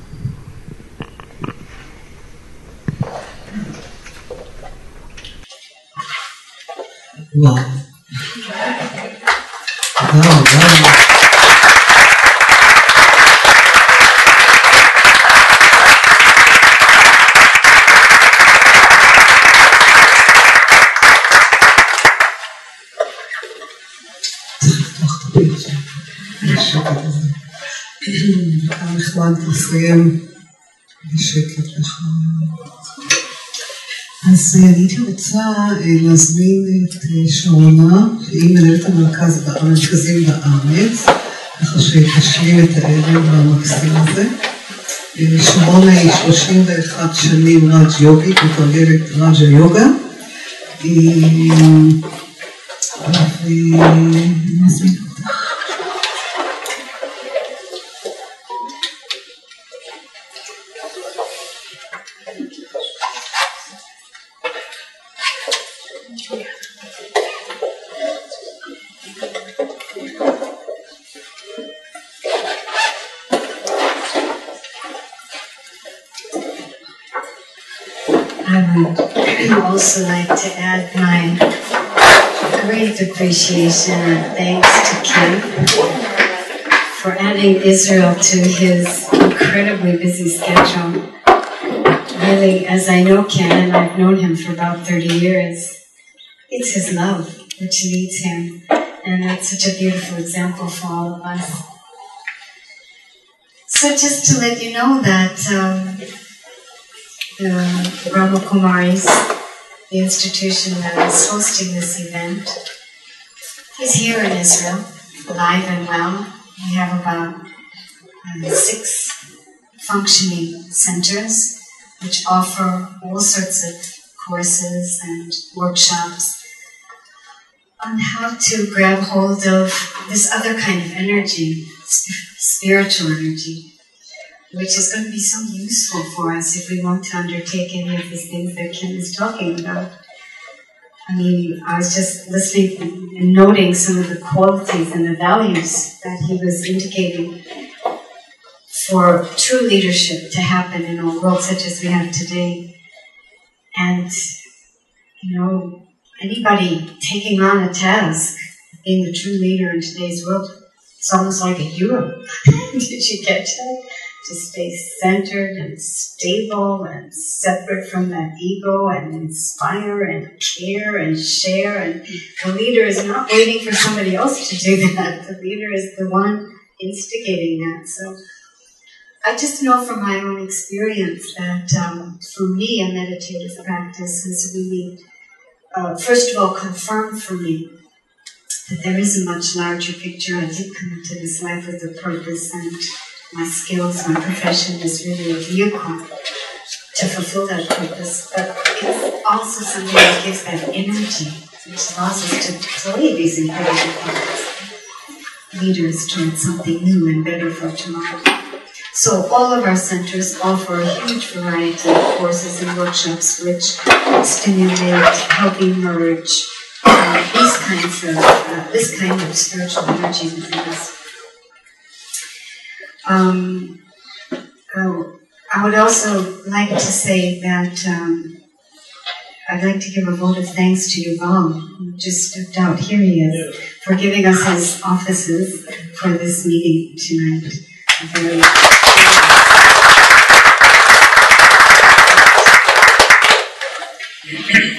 Wow. Wow. נחמד לסיים בשקט לך. אז הייתי רוצה להזמין את שרונה, שהיא מנהלת המרכזים בארץ, ככה שתשלים את הערב המקסים הזה. שרונה היא 31 שנים ראג' יוגית, מתרגלת ראג' יוגה. ונזמין אותך. I would also like to add my great appreciation and thanks to Kim for adding Israel to his incredibly busy schedule. Really, as I know Kim, and I've known him for about 30 years, it's his love which leads him, and that's such a beautiful example for all of us. So just to let you know that the Brahama Kumaris, the institution that is hosting this event, is here in Israel, alive and well. We have about 6 functioning centers which offer all sorts of courses and workshops on how to grab hold of this other kind of energy, spiritual energy, which is going to be so useful for us if we want to undertake any of these things that Kim is talking about. I mean, I was just listening and noting some of the qualities and the values that he was indicating for true leadership to happen in a world such as we have today. And, anybody taking on a task, being the true leader in today's world, it's almost like a hero. Did you catch that? To stay centered and stable and separate from that ego and inspire and care and share. And the leader is not waiting for somebody else to do that. The leader is the one instigating that. So I just know from my own experience that for me, a meditative practice has really, first of all, confirmed for me that there is a much larger picture. I did come into this life with a purpose, and my skills, my profession is really a vehicle to fulfill that purpose, but it's also something that gives that energy, which allows us to lead these incredible leaders towards something new and better for tomorrow. So all of our centers offer a huge variety of courses and workshops which stimulate, help emerge this kind of spiritual energy within us. I would also like to say that I'd like to give a vote of thanks to Yuval, who just stepped out. Here he is, for giving us his offices for this meeting tonight.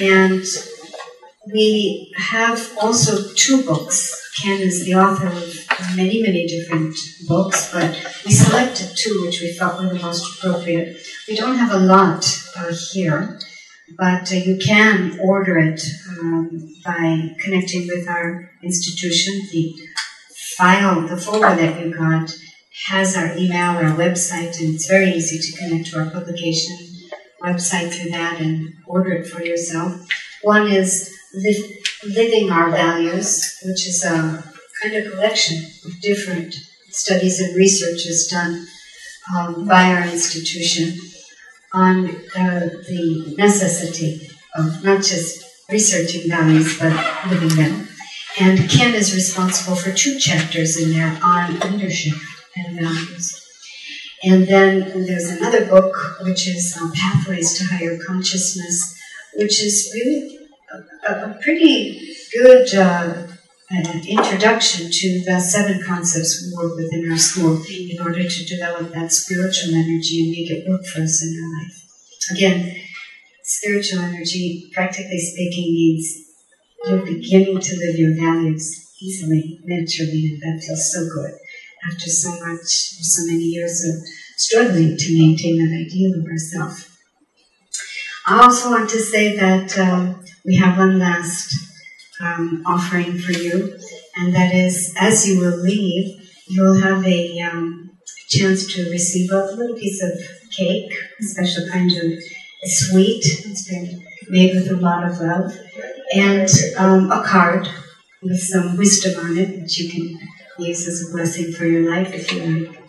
And we have also 2 books. Ken is the author of many, many different books, but we selected 2 which we felt were the most appropriate. We don't have a lot here, but you can order it by connecting with our institution. The folder that you got has our email, our website, and it's very easy to connect to our publication website through that and order it for yourself. One is Living Our Values, which is a kind of collection of different studies and researches done by our institution on the necessity of not just researching values, but living them. And Ken is responsible for 2 chapters in there on leadership and values. And then there's another book, which is Pathways to Higher Consciousness, which is really a pretty good introduction to the 7 concepts we work with in our school in order to develop that spiritual energy and make it work for us in our life. Again, spiritual energy, practically speaking, means you're beginning to live your values easily, naturally, and that feels so good after so many years of struggling to maintain that ideal of ourselves. I also want to say that we have one last offering for you, and that is, as you will leave, you'll have a chance to receive a little piece of cake, a special kind of sweet. It's been made with a lot of love, and a card with some wisdom on it, which you can use as a blessing for your life if you like.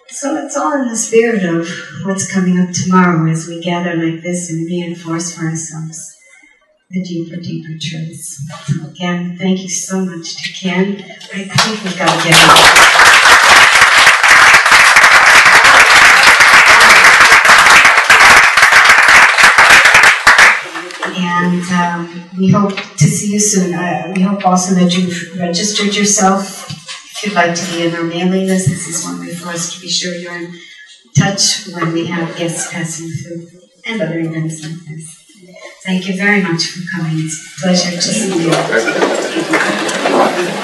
So it's all in the spirit of what's coming up tomorrow as we gather like this and reinforce for ourselves the deeper truths. So again, thank you so much to Ken. I think we've got to get him. And we hope to see you soon. We hope also that you've registered yourself. If you'd like to be in our mailing list, this is one way for us to be sure you're in touch when we have guests passing through and other events like this. Thank you very much for coming. It's a pleasure to see you.